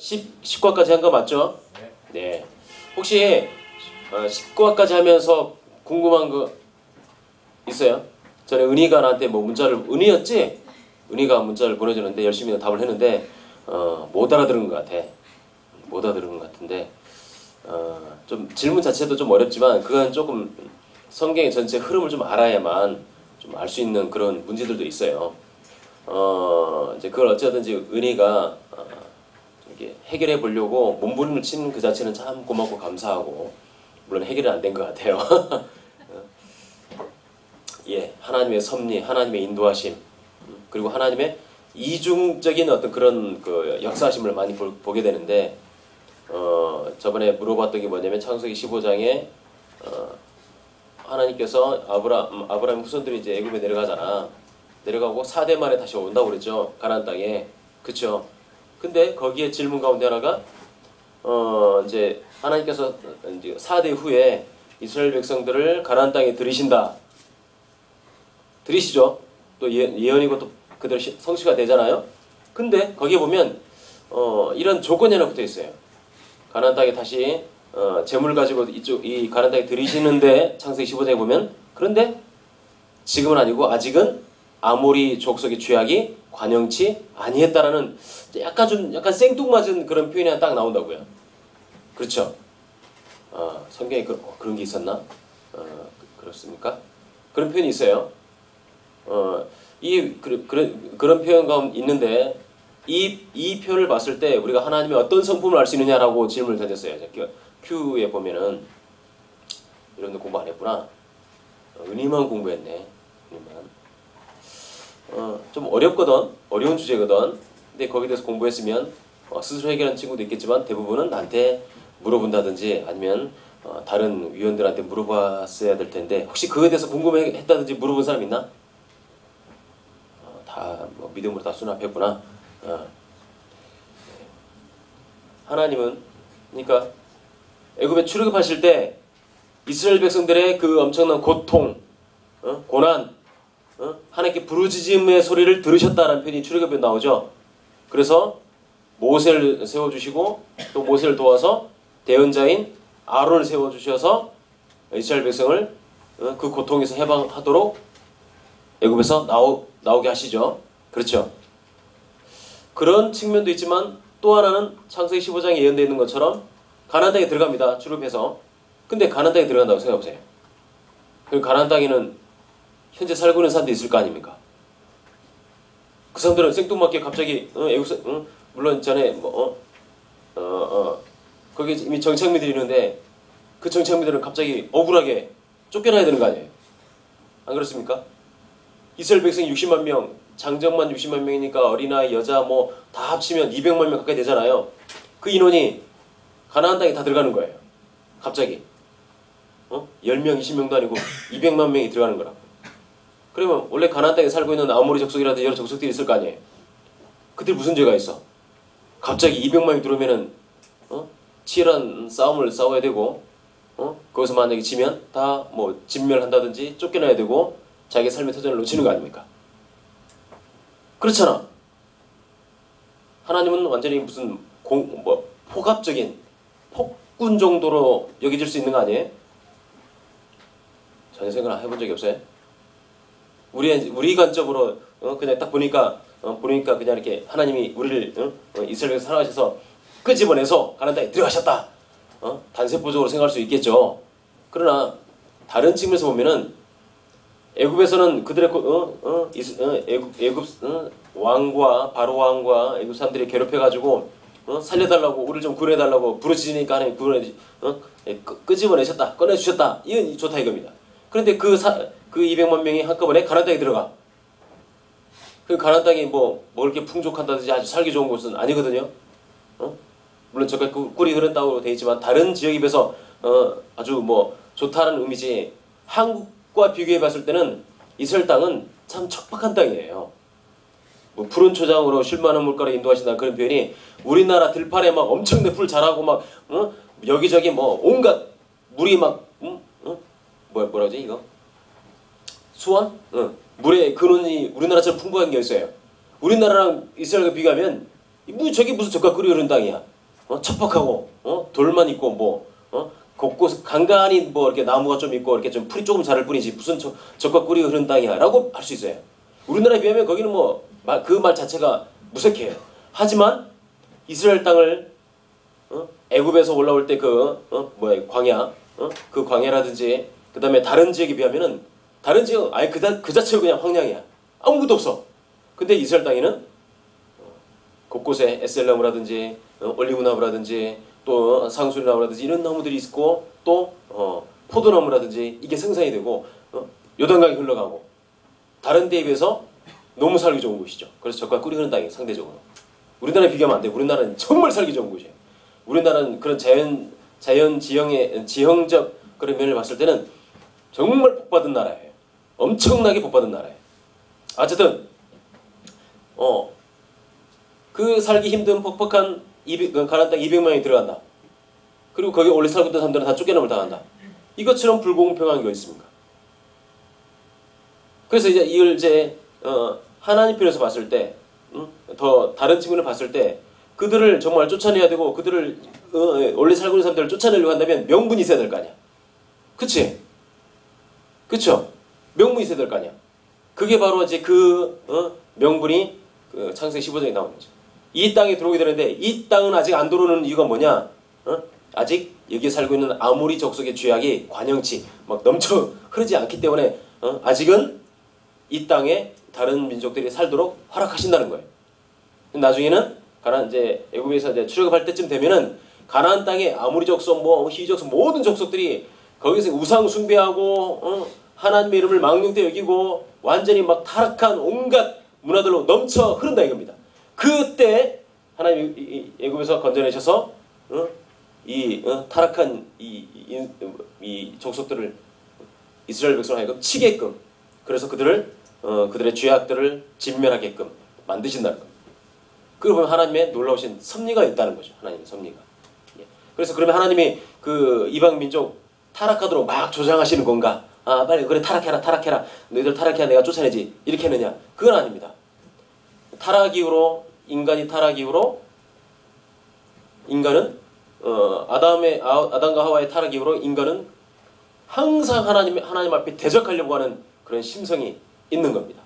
10과까지 한 거 맞죠? 네. 혹시 10과까지 하면서 궁금한 거 있어요? 전에 은희가 나한테 뭐 문자를, 은희였지? 은희가 문자를 보내주는데 열심히 답을 했는데 못 알아들은 것 같아. 못 알아들은 것 같은데 좀 질문 자체도 좀 어렵지만 그건 조금 성경의 전체 흐름을 좀 알아야만 좀 알 수 있는 그런 문제들도 있어요. 이제 그걸 어찌하든지 은희가 이렇게 해결해 보려고 몸부림을 치는 그 자체는 참 고맙고 감사하고, 물론 해결은 안 된 것 같아요. 예, 하나님의 섭리, 하나님의 인도하심, 그리고 하나님의 이중적인 어떤 그런 그 역사하심을 많이 보게 되는데, 저번에 물어봤던 게 뭐냐면 창세기 15장에 하나님께서 아브라함 후손들이 이제 애굽에 내려가잖아. 내려가고 4대 만에 다시 온다고 그랬죠. 가나안 땅에. 그쵸? 근데 거기에 질문 가운데 하나가 이제 하나님께서 이제 4대 후에 이스라엘 백성들을 가나안 땅에 들이신다. 들이시죠. 또 예언이고 또 그대로 성취가 되잖아요. 근데 거기에 보면 이런 조건이 하나 붙어 있어요. 가나안 땅에 다시 재물 가지고 이 가나안 땅에 들이시는데 창세기 15장에 보면, 그런데 지금은 아니고 아직은 아모리 족속의 죄악이 관영치 아니했다라는 약간 생뚱맞은 그런 표현이 하나 딱 나온다고요. 그렇죠? 성경에 그런 게 있었나? 그렇습니까? 그런 표현이 있어요. 그런 표현 가운데 있는데 이 표현을 봤을 때 우리가 하나님의 어떤 성품을 알 수 있느냐라고 질문을 던졌어요. Q에 보면은 이런 데 공부 안 했구나. 은희만 공부했네. 은희만. 좀 어렵거든. 어려운 주제거든. 근데 거기에 대해서 공부했으면 스스로 해결하는 친구도 있겠지만 대부분은 나한테 물어본다든지 아니면 다른 위원들한테 물어봤어야 될 텐데, 혹시 그거에 대해서 궁금했다든지 물어본 사람 있나? 다 뭐 믿음으로 다 수납했구나. 하나님은 그러니까 애굽에 출애굽하실 때 이스라엘 백성들의 그 엄청난 고통, 고난, 하나님께 부르짖음의 소리를 들으셨다라는 표현이 출애굽에 나오죠. 그래서 모세를 세워주시고 또 모세를 도와서 대언자인 아론을 세워주셔서 이스라엘 백성을 그 고통에서 해방하도록 애굽에서 나오게 하시죠. 그렇죠. 그런 측면도 있지만 또 하나는 창세기 15장에 예언되어 있는 것처럼 가나안 땅에 들어갑니다. 출애굽해서. 근데 가나안 땅에 들어간다고 생각해보세요. 그럼 가나안 땅에는 현재 살고 있는 사람들이 있을 거 아닙니까? 그 사람들은 생뚱맞게 갑자기 물론 전에 거기 이미 정착민들이 있는데 그 정착민들은 갑자기 억울하게 쫓겨나야 되는 거 아니에요? 안 그렇습니까? 이스라엘 백성이 60만 명, 장정만 60만 명이니까 어린아이, 여자 뭐 다 합치면 200만 명 가까이 되잖아요. 그 인원이 가나안 땅에 다 들어가는 거예요. 갑자기. 10명, 20명도 아니고 200만 명이 들어가는 거라고. 그러면 원래 가나안 땅에 살고 있는 아모리 족속이라든지 여러 족속들이 있을 거 아니에요. 그들 무슨 죄가 있어? 갑자기 200만 명이 들어오면은 치열한 싸움을 싸워야 되고 거기서 만약에 지면 다 뭐 진멸한다든지 쫓겨나야 되고 자기의 삶의 터전을 놓치는 거 아닙니까? 그렇잖아. 하나님은 완전히 무슨 포갑적인 폭군 정도로 여겨질 수 있는 거 아니에요? 전혀 생각 해본 적이 없어요? 우리 관점으로 그냥 딱 보니까 그냥 이렇게 하나님이 우리를 이스라엘에서 살아가셔서 끄집어내서 가나안 땅에 들어가셨다. 단세포적으로 생각할 수 있겠죠. 그러나 다른 측면에서 보면은 애굽에서는 그들의 애굽 왕과 바로 왕과 애굽 사람들이 괴롭혀가지고 살려달라고, 우리를 좀 구해달라고 부르짖으니까 하나님 끄집어내셨다, 꺼내주셨다. 이건 좋다 이겁니다. 그런데 그 200만 명이 한꺼번에 가나안 땅에 들어가. 그 가나안 땅이 뭐 먹을 게 풍족한다든지 아주 살기 좋은 곳은 아니거든요. 물론 저까지 꿀이 흐른다고 되어 있지만 다른 지역에 비해서 아주 뭐 좋다는 의미지, 한국과 비교해 봤을 때는 이스라엘 땅은 참 척박한 땅이에요. 뭐 푸른 초장으로 쉴만한 물가로 인도하신다는 그런 표현이, 우리나라 들판에 막 엄청나게 풀 자라고 막 여기저기 뭐 온갖 물이 막 뭐라지 이거? 수원? 물의 근원이 우리나라처럼 풍부한 게 있어요. 우리나라랑 이스라엘과 비교하면 저기 무슨 젓갈 끓여 흐르는 땅이야. 척박하고 돌만 있고 곳곳 간간히 이렇게 나무가 좀 있고 이렇게 좀 풀이 조금 자랄 뿐이지 무슨 젓갈 끓여 흐르는 땅이야라고 할 수 있어요. 우리나라에 비하면 거기는 그 말 자체가 무색해요. 하지만 이스라엘 땅을 애굽에서 올라올 때 광야 그 광야라든지 그 다음에 다른 지역에 비하면은 다른 지역 아예 그 자체가 그냥 황량이야. 아무것도 없어. 근데 이스라엘 땅에는 곳곳에 에셀나무라든지 올리브나무라든지 또 상수리나무라든지 이런 나무들이 있고 또 포도나무라든지 이게 생산이 되고 요단강이 흘러가고 다른 데에 비해서 너무 살기 좋은 곳이죠. 그래서 젓갈 끓이는 땅이 상대적으로 우리나라에 비교하면 안 돼. 우리나라는 정말 살기 좋은 곳이에요. 우리나라는 그런 자연 지형적 그런 면을 봤을 때는 정말 복받은 나라예요. 엄청나게 복받은 나라예요. 어쨌든 그 살기 힘든 퍽퍽한 가나안 땅 200만이 들어간다. 그리고 거기 원래 살고 있던 사람들은 다 쫓겨남을 당한다. 이것처럼 불공평한 게 있습니까? 그래서 이걸 하나님 편에서 봤을 때, 더 다른 측면을 봤을 때, 그들을 정말 쫓아내야 되고, 그들을 원래 살고 있는 사람들을 쫓아내려고 한다면 명분이 있어야 될 거 아니야. 그치? 그쵸? 명분이 있어야 될 거 아니야. 그게 바로 명분이 창세기 15장에 나오는 거죠. 이 땅에 들어오게 되는데 이 땅은 아직 안 들어오는 이유가 뭐냐? 아직 여기에 살고 있는 아모리 족속의 죄악이 관영치 막 넘쳐 흐르지 않기 때문에 아직은 이 땅에 다른 민족들이 살도록 허락하신다는 거예요. 나중에는 애굽에서 출애굽할 때쯤 되면은 가나안 땅에 아모리 족속, 히위 족속 모든 족속들이 거기서 우상 숭배하고 하나님의 이름을 망령되 여기고 완전히 막 타락한 온갖 문화들로 넘쳐 흐른다 이겁니다. 그때 하나님이 애굽에서 건져내셔서 타락한 이 족속들을 이스라엘 백성을 하여금 치게끔 그래서 그들의 죄악들을 진멸하게끔 만드신다는 겁니다. 그걸 보면 하나님의 놀라우신 섭리가 있다는 거죠. 하나님의 섭리가. 그래서 그러면 하나님이 그 이방 민족 타락하도록 막 조장하시는 건가? 빨리 그래 타락해라. 너희들 타락해야 내가 쫓아내지. 이렇게 했느냐? 그건 아닙니다. 인간이 타락 이후로 인간은 아담과 하와의 타락 이후로 인간은 항상 하나님 앞에 대적하려고 하는 그런 심성이 있는 겁니다.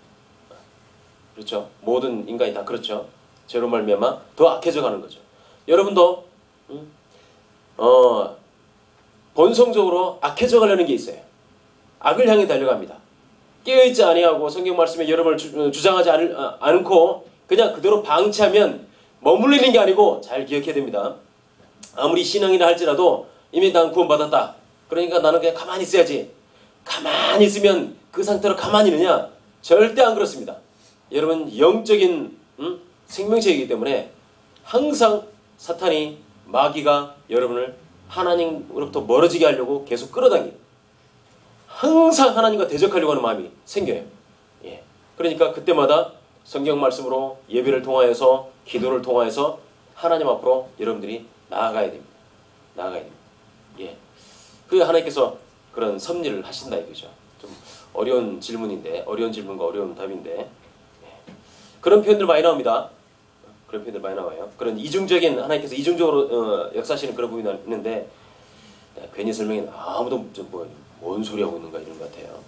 그렇죠? 모든 인간이 다 그렇죠. 죄로 말미암아 더 악해져 가는 거죠. 여러분도 본성적으로 악해져 가려는 게 있어요. 악을 향해 달려갑니다. 깨어있지 아니하고 성경 말씀에 여러분을 주장하지 않고 그냥 그대로 방치하면 머물리는 게 아니고 잘 기억해야 됩니다. 아무리 신앙이라 할지라도 이미 난 구원받았다. 그러니까 나는 그냥 가만히 있어야지. 가만히 있으면 그 상태로 가만히 있느냐? 절대 안 그렇습니다. 여러분 영적인 생명체이기 때문에 항상 사탄이 마귀가 여러분을 하나님으로부터 멀어지게 하려고 계속 끌어당겨요. 항상 하나님과 대적하려고 하는 마음이 생겨요. 그러니까 그때마다 성경 말씀으로 예배를 통하여서 기도를 통하여서 하나님 앞으로 여러분들이 나아가야 됩니다. 그 하나님께서 그런 섭리를 하신다 이거죠. 좀 어려운 질문인데 어려운 질문과 어려운 답인데 그런 표현들 많이 나옵니다. 그런 표현들 많이 나와요. 그런 이중적인 하나님께서 이중적으로 역사하시는 그런 부분이 있는데 괜히 설명이 아무도 뭔 소리 하고 있는가 이런 것 같아요.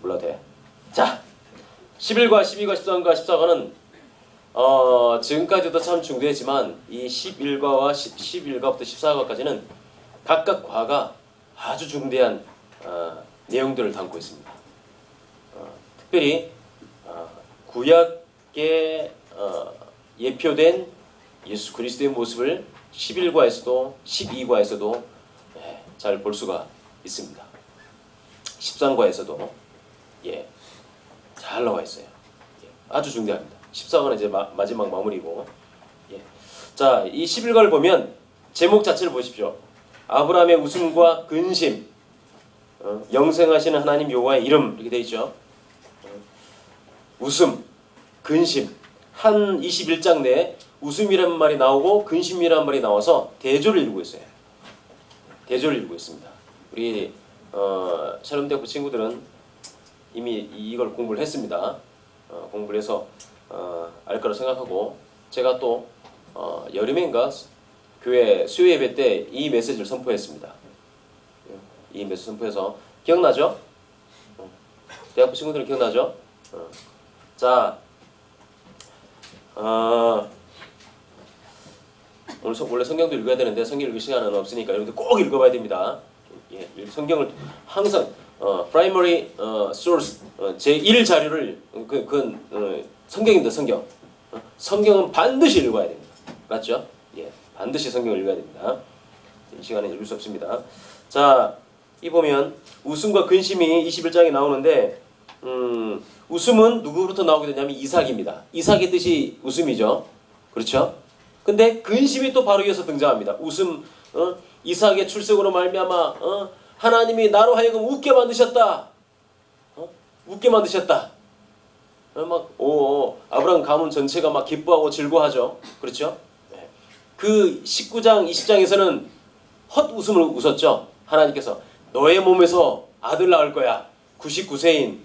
몰라도 돼. 자, 11과 12과 13과 14과는 지금까지도 참 중대했지만 이 11과와 11과부터 14과까지는 각각 과가 아주 중대한 내용들을 담고 있습니다. 특별히 구약에 예표된 예수 그리스도의 모습을 11과에서도 12과에서도 잘 볼 수가 있습니다. 13과에서도 잘 나와 있어요. 아주 중대합니다. 14과는 이제 마지막 마무리고. 자, 이 11과를 보면 제목 자체를 보십시오. 아브라함의 웃음과 근심, 영생하시는 하나님 여호와의 이름 이렇게 되어 있죠. 웃음, 근심. 한 21장 내에 웃음이라는 말이 나오고 근심이라는 말이 나와서 대조를 이루고 있어요. 대조를 이루고 있습니다. 우리 샬롬대학부 친구들은 이미 이걸 공부를 했습니다. 공부를 해서 알 거라 생각하고 제가 또 여름인가 교회 수요 예배 때 이 메시지를 선포했습니다. 이 메시지 선포해서 기억나죠? 대학부 친구들은 기억나죠? 자, 원래 성경도 읽어야 되는데 성경 읽을 시간은 없으니까 여러분들 꼭 읽어봐야 됩니다. 예, 성경을 항상 primary source 제1 자료를 성경입니다. 성경. 성경은 반드시 읽어야 됩니다. 맞죠? 예, 반드시 성경을 읽어야 됩니다. 이 시간에 읽을 수 없습니다. 자, 이 보면 웃음과 근심이 21장에 나오는데 웃음은 누구로부터 나오게 되냐면 이삭입니다. 이삭의 뜻이 웃음이죠. 그렇죠? 근데 근심이 또 바로 이어서 등장합니다. 웃음, 이삭의 출생으로 말미암아 하나님이 나로 하여금 웃게 만드셨다. 웃게 만드셨다. 아브라함 가문 전체가 막 기뻐하고 즐거워하죠. 그렇죠? 네. 그 19장, 20장에서는 헛웃음을 웃었죠. 하나님께서 너의 몸에서 아들 낳을 거야. 99세인,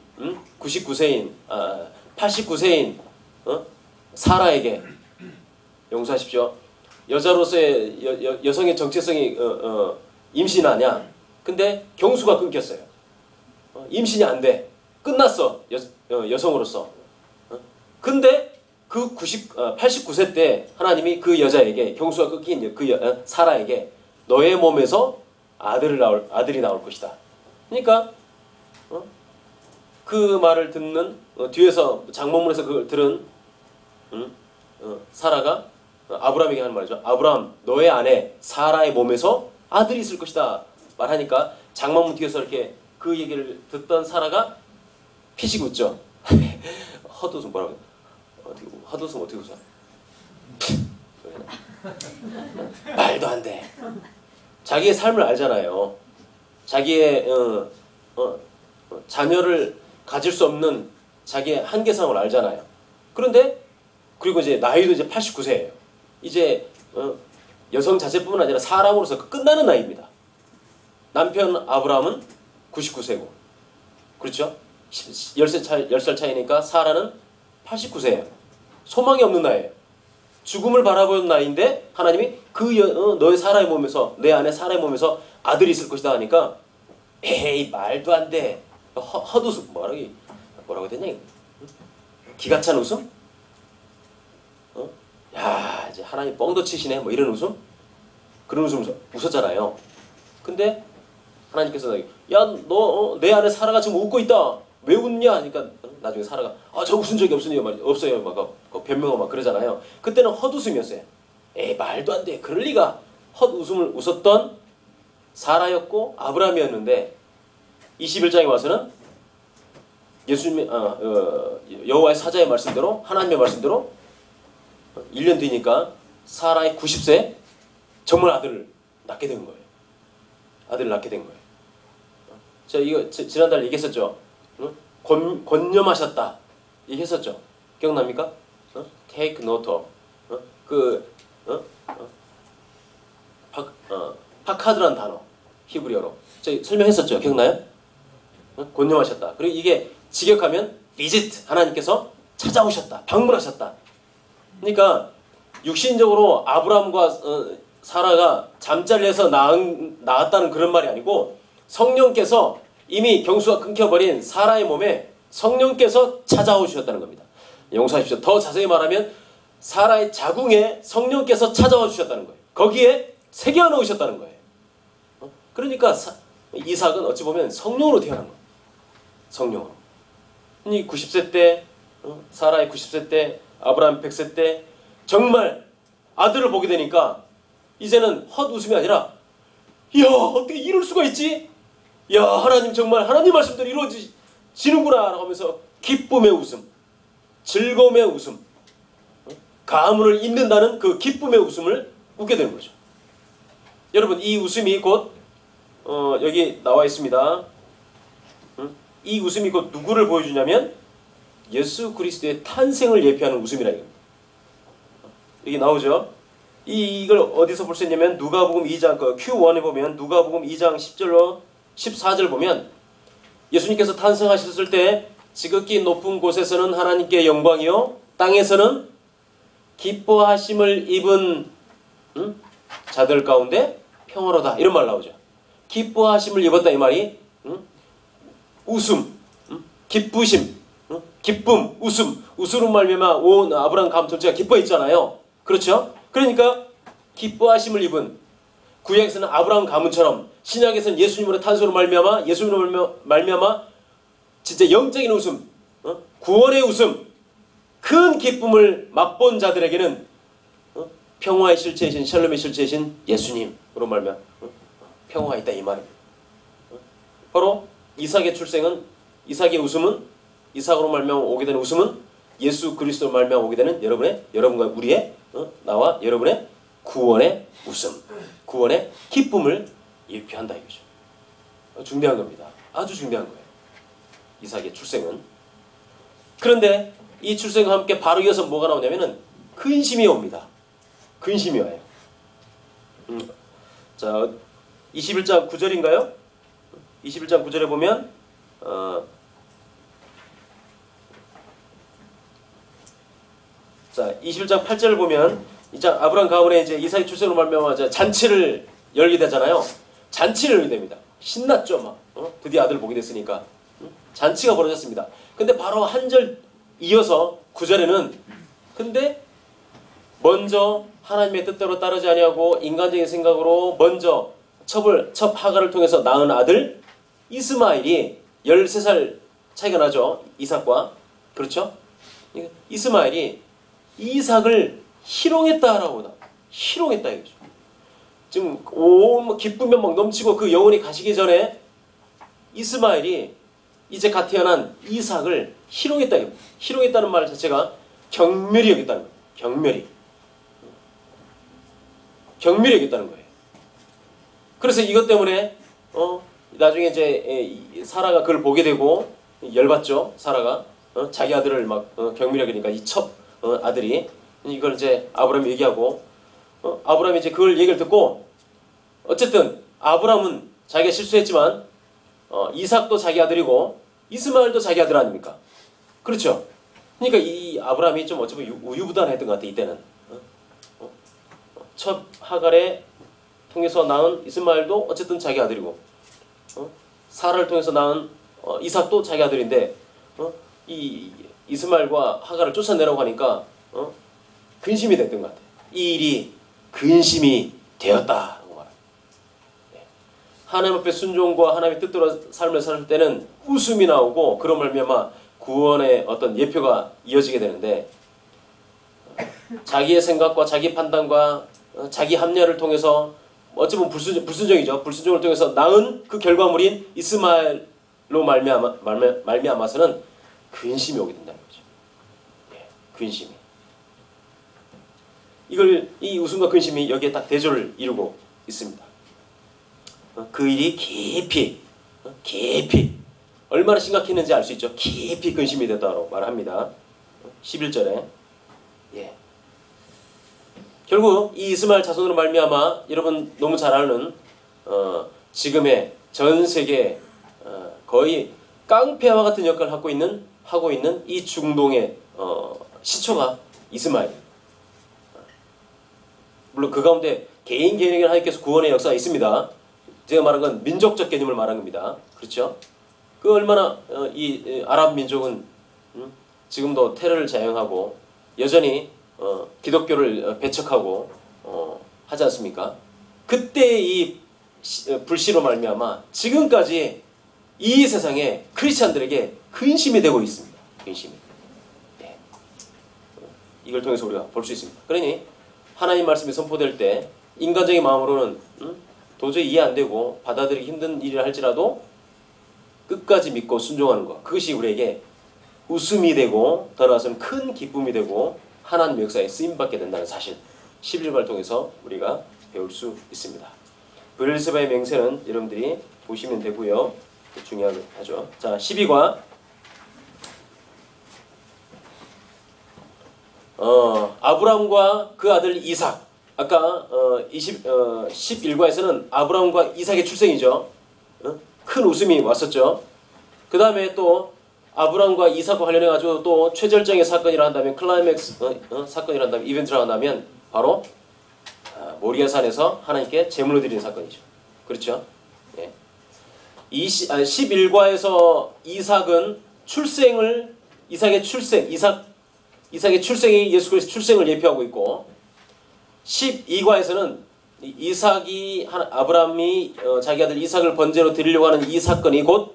89세인, 사라에게 용서하십시오. 여자로서의 여성의 정체성이 임신하냐? 근데 경수가 끊겼어요. 임신이 안 돼. 끝났어. 여성으로서. 근데 그 89세 때 하나님이 그 여자에게 경수가 끊긴 사라에게 너의 몸에서 아들이 나올 것이다. 그러니까 그 말을 듣는 뒤에서 장모문에서 그걸 들은 사라가 아브라함에게 하는 말이죠. 아브라함 너의 아내 사라의 몸에서 아들이 있을 것이다 말하니까 장모문 뒤에서 이렇게 그 얘기를 듣던 사라가 피식 웃죠. 헛웃음 뭐라고 해요? 헛웃음 어떻게 웃어? 말도 안 돼. 자기의 삶을 알잖아요. 자기의 자녀를 가질 수 없는 자기의 한계성을 알잖아요. 그런데 그리고 이제 나이도 이제 89세예요. 이제 여성 자체뿐만 아니라 사람으로서 끝나는 나이입니다. 남편 아브라함은 99세고 그렇죠? 10살 차이니까 사라는 89세예요. 소망이 없는 나이예요. 죽음을 바라보는 나이인데 하나님이 너의 사라의 몸에서 내 안에 사라의 몸에서 아들이 있을 것이다 하니까 에이 말도 안 돼. 헛웃음 뭐라고 되냐? 기가 찬 웃음? 야 이제 하나님 뻥도 치시네 뭐 이런 웃음? 그런 웃음 웃었잖아요. 근데 하나님께서 야 너 내 안에 사라가 지금 웃고 있다. 왜 웃냐? 하니까 나중에 사라가 저 웃은 적이 없어요. 막 변명하고 막 그러잖아요. 그때는 헛웃음이었어요. 에이 말도 안 돼. 그럴 리가. 헛웃음을 웃었던 사라였고 아브라함이었는데 21장에 와서는 예수님 여호와의 사자의 말씀대로 하나님의 말씀대로 1년 뒤니까 사라의 90세 정말 아들을 낳게 된 거예요. 아들을 낳게 된 거예요. 제가 이거 지난달 얘기했었죠. 권념하셨다 얘기했었죠. 기억납니까? Take note of 파카드란 단어 히브리어로 저희 설명했었죠. 기억나요? 권념하셨다. 그리고 이게 직역하면 visit 하나님께서 찾아오셨다. 방문하셨다. 그러니까 육신적으로 아브라함과 사라가 잠자리에서 낳았다는 그런 말이 아니고 성령께서 이미 경수가 끊겨버린 사라의 몸에 성령께서 찾아오셨다는 겁니다. 용서하십시오. 더 자세히 말하면 사라의 자궁에 성령께서 찾아와 주셨다는 거예요. 거기에 새겨 넣으셨다는 거예요. 그러니까 이삭은 어찌 보면 성령으로 태어난 거예요. 성령으로. 이 90세 때 사라의 90세 때 아브라함 100세 때 정말 아들을 보게 되니까 이제는 헛웃음이 아니라 이야 어떻게 이럴 수가 있지? 야 하나님 정말 하나님 말씀대로 이루어지는구나 라고 하면서 기쁨의 웃음, 즐거움의 웃음, 가문을 잇는다는 그 기쁨의 웃음을 웃게 되는 거죠. 여러분 이 웃음이 곧 여기 나와 있습니다. 이 웃음이 곧 누구를 보여주냐면 예수 그리스도의 탄생을 예표하는 웃음이라 이겁니다. 여기 나오죠. 이걸 어디서 볼 수 있냐면 누가복음 2장 Q1에 보면 누가복음 2장 10절로 14절 보면 예수님께서 탄생하셨을 때 지극히 높은 곳에서는 하나님께 영광이요 땅에서는 기뻐하심을 입은 자들 가운데 평화로다. 이런 말 나오죠. 기뻐하심을 입었다 이 말이 웃음, 기쁘심, 기쁨, 웃음으로 말미암아 온 아브라함 가문 전체가 기뻐했잖아요. 그렇죠? 그러니까 기뻐하심을 입은 구약에서는 아브라함 가문처럼 신약에서는 예수님으로 탄소로 말미암아 예수님으로 말미암아 진짜 영적인 웃음, 구원의 웃음, 큰 기쁨을 맛본 자들에게는 평화의 실체이신 샬롬의 실체이신 예수님으로 말미암아 평화가 있다 이 말입니다. 바로 이삭의 출생은 이삭의 웃음은 이삭으로 말미암아 오게 되는 웃음은 예수 그리스도로 말미암아 오게 되는 여러분과 우리의 나와 여러분의 구원의 웃음, 구원의 기쁨을 예표한다 이거죠. 중대한 겁니다. 아주 중대한 거예요. 이삭의 출생은. 그런데 이 출생과 함께 바로 이어서 뭐가 나오냐면은 근심이 옵니다. 근심이 와요. 자, 21장 9절인가요? 21장 9절에 보면 자, 21장 8절을 보면 이제 아브라함 가문에 이제 이삭의 출생으로 말미암아 잔치를 열게 되잖아요. 잔치를 열게 됩니다. 신났죠, 막. 드디어 아들을 보게 됐으니까. 잔치가 벌어졌습니다. 근데 바로 한 절 이어서 9절에는 근데 먼저 하나님의 뜻대로 따르지 아니하고 인간적인 생각으로 먼저 첩 하가를 통해서 낳은 아들 이스마엘이 13살 차이가 나죠. 이삭과. 그렇죠? 이스마엘이 이삭을 희롱했다라고 나. 희롱했다 이거죠. 지금 온 기쁘면 막 넘치고 그 영혼이 가시기 전에 이스마엘이 이제 갓 태어난 이삭을 희롱했다. 희롱했다는 말 자체가 경멸히 여겼다는 거예요. 경멸히 여겼다는 거예요. 그래서 이것 때문에 나중에 이제 사라가 그걸 보게 되고 열받죠. 사라가 자기 아들을 막 경멸히 여기니까 이 첩 아들이 이걸 이제 아브라함이 얘기하고 아브라함이 이제 그걸 얘기를 듣고 어쨌든 아브라함은 자기가 실수했지만 이삭도 자기 아들이고 이스마엘도 자기 아들 아닙니까? 그렇죠? 그러니까 이 아브라함이 좀 어쩌면 우유부단했던 것 같아 이때는. 첫 하갈에 통해서 낳은 이스마엘도 어쨌든 자기 아들이고 사라를 통해서 낳은 이삭도 자기 아들인데 이 이스마엘과 하갈을 쫓아내라고 하니까 근심이 됐던 것 같아. 이 일이 근심이 되었다고 말합니다. 하나님 앞에 순종과 하나님의 뜻대로 삶을 살 때는 웃음이 나오고 그런 말미암아 구원의 어떤 예표가 이어지게 되는데 자기의 생각과 자기 판단과 자기 합리화를 통해서 어찌 보면 불순종이죠. 불순종을 통해서 낳은 그 결과물인 이스마엘로 말미암아서는 근심이 오게 된다는 거죠. 근심이. 이 웃음과 근심이 여기에 딱 대조를 이루고 있습니다. 그 일이 깊이 얼마나 심각했는지 알 수 있죠. 깊이 근심이 됐다고 말합니다. 11절에 결국 이 이스마엘 자손으로 말미암아 여러분 너무 잘 아는 지금의 전 세계 거의 깡패와 같은 역할을 하고 있는 이 중동의 시초가 이스마엘. 물론 그 가운데 개인에게 하나님께서 구원의 역사가 있습니다. 제가 말한 건 민족적 개념을 말한 겁니다. 그렇죠? 그 얼마나 이 아랍 민족은 지금도 테러를 자행하고 여전히 기독교를 배척하고 하지 않습니까? 그때 이 불씨로 말미암아 지금까지 이 세상에 크리스찬들에게 근심이 되고 있습니다. 근심이. 네. 이걸 통해서 우리가 볼 수 있습니다. 그러니 하나님 말씀이 선포될 때 인간적인 마음으로는 도저히 이해 안 되고 받아들이기 힘든 일이라 할지라도 끝까지 믿고 순종하는 것. 그것이 우리에게 웃음이 되고 더 나아가서는 큰 기쁨이 되고 하나님의 역사에 쓰임받게 된다는 사실 11절을 통해서 우리가 배울 수 있습니다. 브엘세바의 맹세는 여러분들이 보시면 되고요. 중요하죠. 자, 12과 아브라함과 그 아들 이삭. 아까 11과에서는 아브라함과 이삭의 출생이죠. 큰 웃음이 왔었죠. 그 다음에 또 아브람과 이삭과 관련해 가지고 또 최절정의 사건이라 한다면 클라이맥스 사건이라 한다면 이벤트라 한다면 바로 모리아산에서 하나님께 제물을 드리는 사건이죠. 그렇죠? 예. 11과에서 이삭의 출생이 예수 그리스도의 출생을 예표하고 있고 12과에서는 아브라함이 자기 아들 이삭을 번제로 드리려고 하는 이 사건이 곧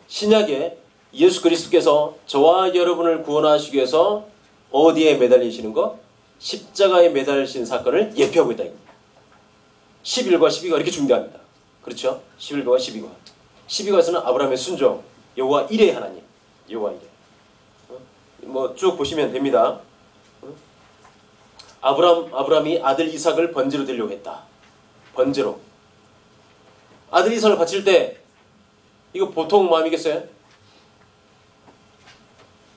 신약에 예수 그리스도께서 저와 여러분을 구원하시기 위해서 어디에 매달리시는 거? 십자가에 매달리시는 사건을 예표하고 있다. 11과 12가 이렇게 중요합니다. 그렇죠? 11과 12과. 12과에서는 아브라함의 순종, 여호와 이레의 하나님, 여호와 이레. 뭐 쭉 보시면 됩니다. 아브라함이 아들 이삭을 번제로 드리려고 했다. 번제로. 아들 이삭을 바칠 때 이거 보통 마음이겠어요?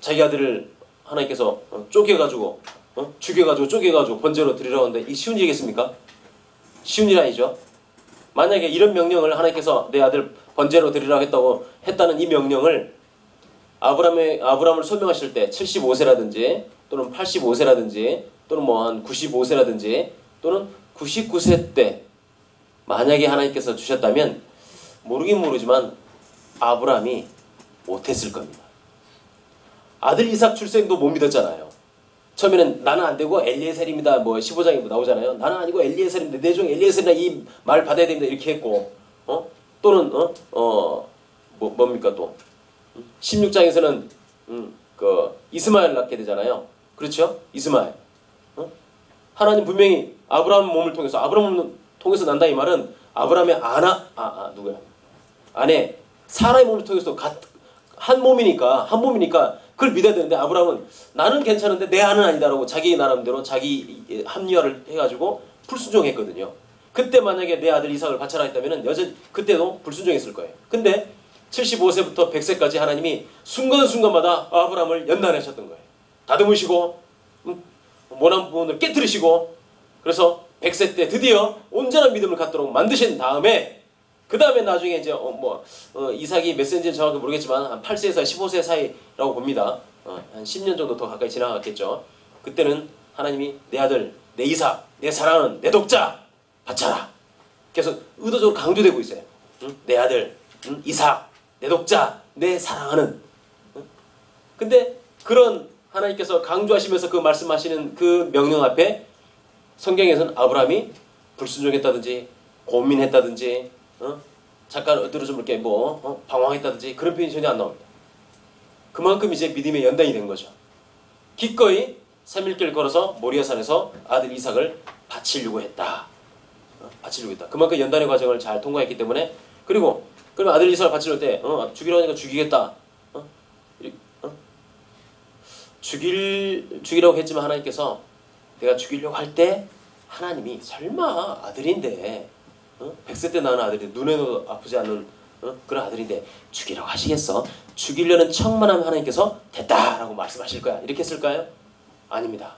자기 아들을 하나님께서 쪼개가지고 쪼개가지고 번제로 드리라고 하는데 이게 쉬운 일이겠습니까? 쉬운 일 아니죠. 만약에 이런 명령을 하나님께서 내 아들 번제로 드리라고 했다는 이 명령을 아브라함을 설명하실 때 75세라든지 또는 85세라든지 또는 뭐 한 95세라든지 또는 99세 때 만약에 하나님께서 주셨다면 모르긴 모르지만 아브라함이 못했을 겁니다. 아들 이삭 출생도 못 믿었잖아요. 처음에는 나는 안 되고 엘리에셀입니다. 뭐 15장에 나오잖아요. 나는 아니고 엘리에셀인데 내 종 엘리에셀이나 이 말 받아야 됩니다. 이렇게 했고 또는 뭡니까 또 16장에서는 그 이스마엘 낳게 되잖아요. 그렇죠? 이스마엘. 하나님 분명히 아브라함 몸을 통해서 난다 이 말은 아브라함의 아내 사라의 몸을 통해서 한 몸이니까 그걸 믿어야 되는데 아브라함은 나는 괜찮은데 내 아는 아니다라고 자기 나름대로 자기 합리화를 해가지고 불순종했거든요. 그때 만약에 내 아들 이삭을 바쳐라 했다면 여전히 그때도 불순종했을 거예요. 근데 75세부터 100세까지 하나님이 순간순간마다 아브라함을 연단하셨던 거예요. 다듬으시고 모난 부분을 깨뜨리시고 그래서 100세 때 드디어 온전한 믿음을 갖도록 만드신 다음에 그 다음에 나중에 이제 이삭이 몇 세인지는 정확히 모르겠지만 한 8세에서 15세 사이라고 봅니다. 한 10년 정도 더 가까이 지나갔겠죠. 그때는 하나님이 내 아들, 내 이삭, 내 사랑하는 내 독자 바쳐라. 계속 의도적으로 강조되고 있어요. 내 아들, 이삭, 내 독자, 내 사랑하는. 근데 그런 하나님께서 강조하시면서 그 말씀하시는 그 명령 앞에 성경에서는 아브라함이 불순종했다든지 고민했다든지 잠깐 어디로 좀 이렇게 방황했다든지 그런 표현이 전혀 안 나옵니다. 그만큼 이제 믿음의 연단이 된 거죠. 기꺼이 3일길 걸어서 모리아산에서 아들 이삭을 바치려고 했다. 그만큼 연단의 과정을 잘 통과했기 때문에 그럼 아들 이삭을 바치려고 때 죽이라고 하니까 죽이겠다. 죽이라고 했지만 하나님께서 내가 죽이려고 할 때 하나님이 설마 아들인데 100세 때 낳은 아들이 눈에도 아프지 않는 그런 아들인데 죽이라고 하시겠어? 죽이려는 척만 하면 하나님께서 됐다라고 말씀하실 거야. 이렇게 했을까요? 아닙니다.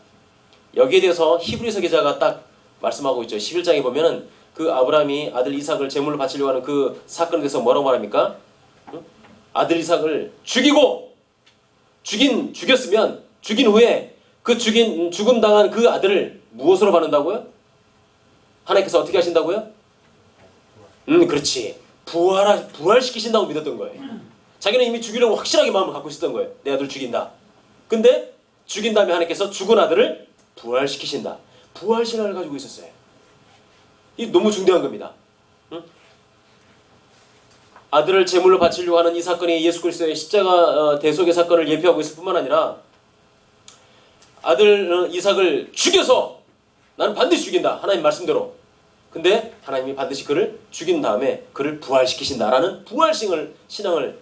여기에 대해서 히브리서 기자가 딱 말씀하고 있죠. 11장에 보면은 그 아브라함이 아들 이삭을 제물로 바치려고 하는 그 사건에 대해서 뭐라고 말합니까? 아들 이삭을 죽였으면 죽인 후에 그 죽음 당한 그 아들을 무엇으로 받는다고요? 하나님께서 어떻게 하신다고요? 그렇지. 부활시키신다고 믿었던 거예요. 자기는 이미 죽이려고 확실하게 마음을 갖고 있었던 거예요. 내 아들 죽인다. 근데 죽인 다음에 하나님께서 죽은 아들을 부활시키신다. 부활신앙을 가지고 있었어요. 이 너무 중대한 겁니다. 아들을 제물로 바치려고 하는 이 사건이 예수 그리스도의 십자가 대속의 사건을 예표하고 있을 뿐만 아니라 아들 이삭을 죽여서 나는 반드시 죽인다. 하나님 말씀대로. 근데 하나님이 반드시 그를 죽인 다음에 그를 부활시키신다라는 신앙을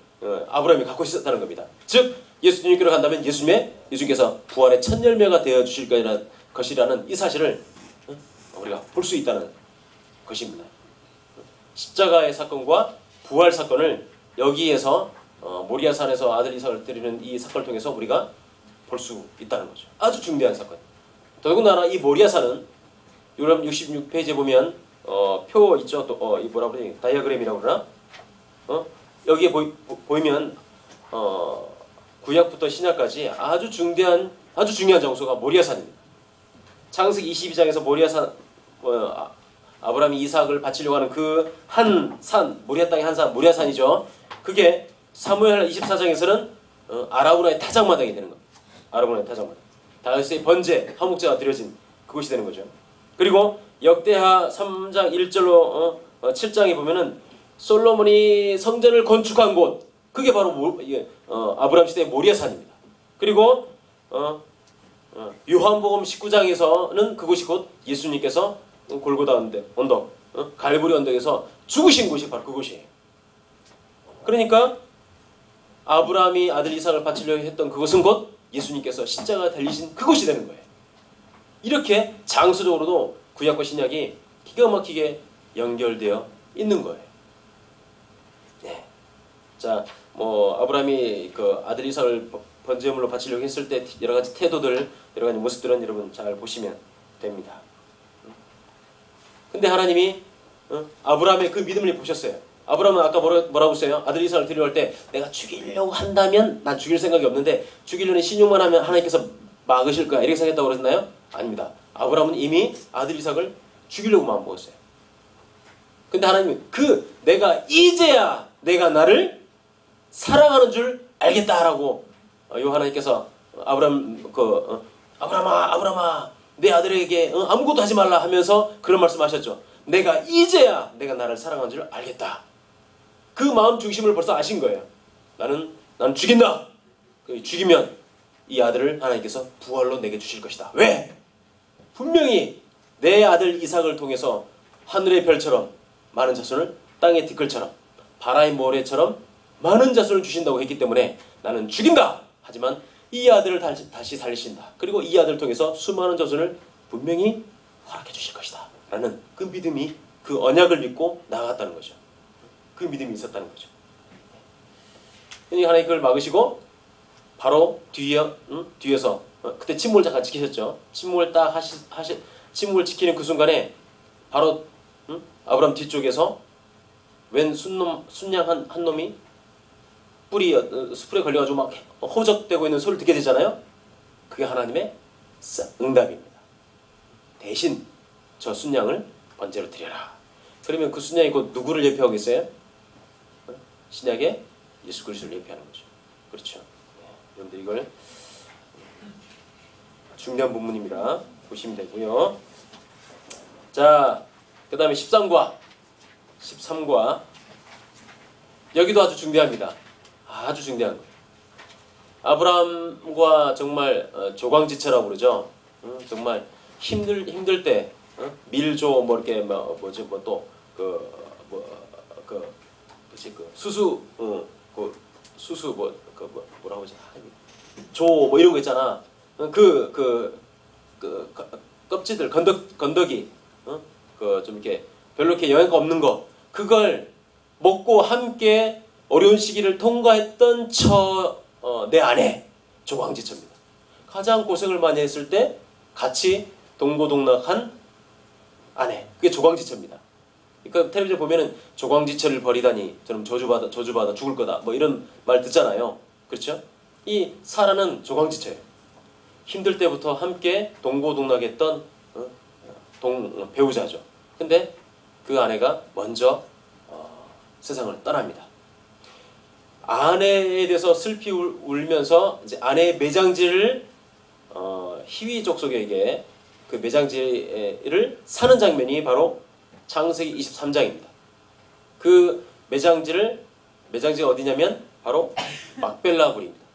아브라함이 갖고 있었다는 겁니다. 즉 예수님께로 간다면 예수님께서 부활의 첫 열매가 되어 주실 것이라는 이 사실을 우리가 볼 수 있다는 것입니다. 십자가의 사건과 부활 사건을 여기에서 모리아산에서 아들 이삭을 드리는 이 사건을 통해서 우리가 볼 수 있다는 거죠. 아주 중대한 사건. 더군다나 이 모리아산은 여러분 66페이지에 보면 표 있죠. 또 이 뭐라 그러지? 다이어그램이라고 그러나? 여기에 보이면 구약부터 신약까지 아주 중요한 장소가 모리아산입니다. 창세기 22장에서 모리아산 아브라함이 이삭을 바치려고 하는 그 한 산, 모리아 땅의 한 산, 모리아산이죠. 그게 사무엘 24장에서는 아라우나의 타작마당이 되는 겁니다. 아라우나의 타작마당. 다윗의 번제, 화목제가 드려진 그곳이 되는 거죠. 그리고 역대하 3장 1절로 7장에 보면은 솔로몬이 성전을 건축한 곳, 그게 바로 아브라함 시대의 모리아산입니다. 그리고 요한복음 19장에서는 그곳이 곧 예수님께서 골고다 언덕, 갈보리 언덕에서 죽으신 곳이 바로 그곳이에요. 그러니까 아브라함이 아들 이삭을 바치려고 했던 그곳은 곧 예수님께서 십자가 달리신 그곳이 되는 거예요. 이렇게 장소적으로도 구약과 신약이 기가 막히게 연결되어 있는 거예요. 네. 자, 아브라함이 그 아들 이삭을 번제물로 바치려고 했을 때 여러 가지 태도들, 여러 가지 모습들은 여러분 잘 보시면 됩니다. 근데 하나님이 아브라함의 그 믿음을 보셨어요. 아브라함은 아까 뭐라고 했어요? 아들 이삭을 데려올 때 내가 죽이려고 한다면 난 죽일 생각이 없는데 죽이려는 신용만 하면 하나님께서 막으실 거야 이렇게 생각했다고 그랬나요? 아닙니다. 아브라함은 이미 아들 이삭을 죽이려고 마음먹었어요. 근데 하나님은 내가 이제야 내가 나를 사랑하는 줄 알겠다라고 하나님께서 아브라함아 내 아들에게 아무것도 하지 말라 하면서 그런 말씀하셨죠. 내가 이제야 내가 나를 사랑하는 줄 알겠다. 그 마음 중심을 벌써 아신 거예요. 나는 죽인다. 죽이면 이 아들을 하나님께서 부활로 내게 주실 것이다. 왜? 분명히 내 아들 이삭을 통해서 하늘의 별처럼 많은 자손을 땅의 티끌처럼 바다의 모래처럼 많은 자손을 주신다고 했기 때문에 나는 죽인다. 하지만 이 아들을 다시 살리신다. 그리고 이 아들을 통해서 수많은 자손을 분명히 허락해 주실 것이다. 라는 그 믿음이 그 언약을 믿고 나아갔다는 거죠. 그 믿음이 있었다는 거죠. 하나님 그걸 막으시고 바로 뒤에서 그때 침묵을 잠깐 지키셨죠. 침묵을 침묵을 지키는 그 순간에 바로 아브라함 뒤쪽에서 웬 순양 한 놈이 숯불에 걸려가지고 막 호적되고 있는 소리를 듣게 되잖아요. 그게 하나님의 응답입니다. 대신 저 순양을 번제로 드려라. 그러면 그 순양이 곧 누구를 예표하고 있어요? 신약의 예수 그리스도를 예표하는 거죠. 그렇죠. 여러분들 이걸 중요한 본문입니다. 보시면 되고요. 자, 그 다음에 13과 여기도 아주 중대합니다. 아주 중대한 거예요. 아브라함과 정말 조광지처라고 그러죠. 정말 힘들 때 밀조 이렇게 수수 뭐라고 하지? 조 이런 거 있잖아. 껍질들 건더기 좀 이렇게 별로 이렇게 영양가 없는 거 그걸 먹고 함께 어려운 시기를 통과했던 내 아내 조광지처입니다. 가장 고생을 많이 했을 때 같이 동고동락한 아내 그게 조광지처입니다. 그러니까 텔레비전 보면은 조광지처를 버리다니 저는 저주받아 죽을 거다 뭐 이런 말 듣잖아요. 그렇죠? 이 사라는 조광지처예요. 힘들 때부터 함께 동고동락했던 배우자죠. 근데 그 아내가 먼저 세상을 떠납니다. 아내에 대해서 슬피 울면서 이제 아내의 매장지를 히위 족속에게 그 매장지를 사는 장면이 바로 창세기 23장입니다. 그 매장지가 어디냐면 바로 막벨라굴입니다.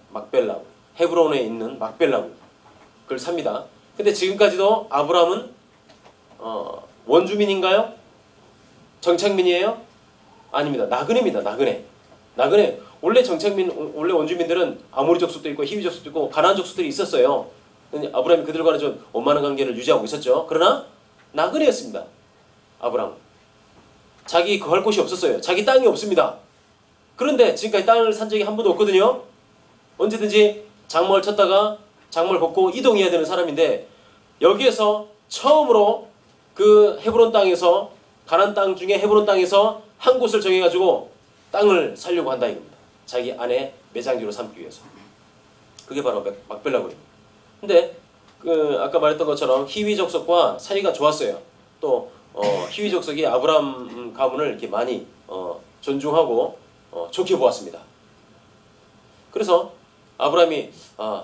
막벨라굴. 헤브론에 있는 막벨라굴. 그걸 삽니다. 근데 지금까지도 아브라함은 원주민인가요? 정착민이에요? 아닙니다. 나그네입니다. 나그네. 원래 원래 원주민들은 아모리 족속도 있고 히위 족속도 있고 가나안 족속들이 있었어요. 아브라함이 그들과는 좀 원만한 관계를 유지하고 있었죠. 그러나 나그네였습니다. 아브라함은. 자기 거할 곳이 없었어요. 자기 땅이 없습니다. 그런데 지금까지 땅을 산 적이 한 번도 없거든요. 언제든지 장막을 쳤다가 장막을 벗고 이동해야 되는 사람인데 여기에서 처음으로 그 헤브론 땅에서 가나안 땅 중에 헤브론 땅에서 한 곳을 정해가지고 땅을 살려고 한다 이겁니다. 자기 아내 매장지로 삼기 위해서. 그게 바로 막벨라굴입니다. 근데 아까 말했던 것처럼 히위 족속과 사이가 좋았어요. 또 히위 족속이 아브람 가문을 이렇게 많이 존중하고 좋게 보았습니다. 그래서 아브람이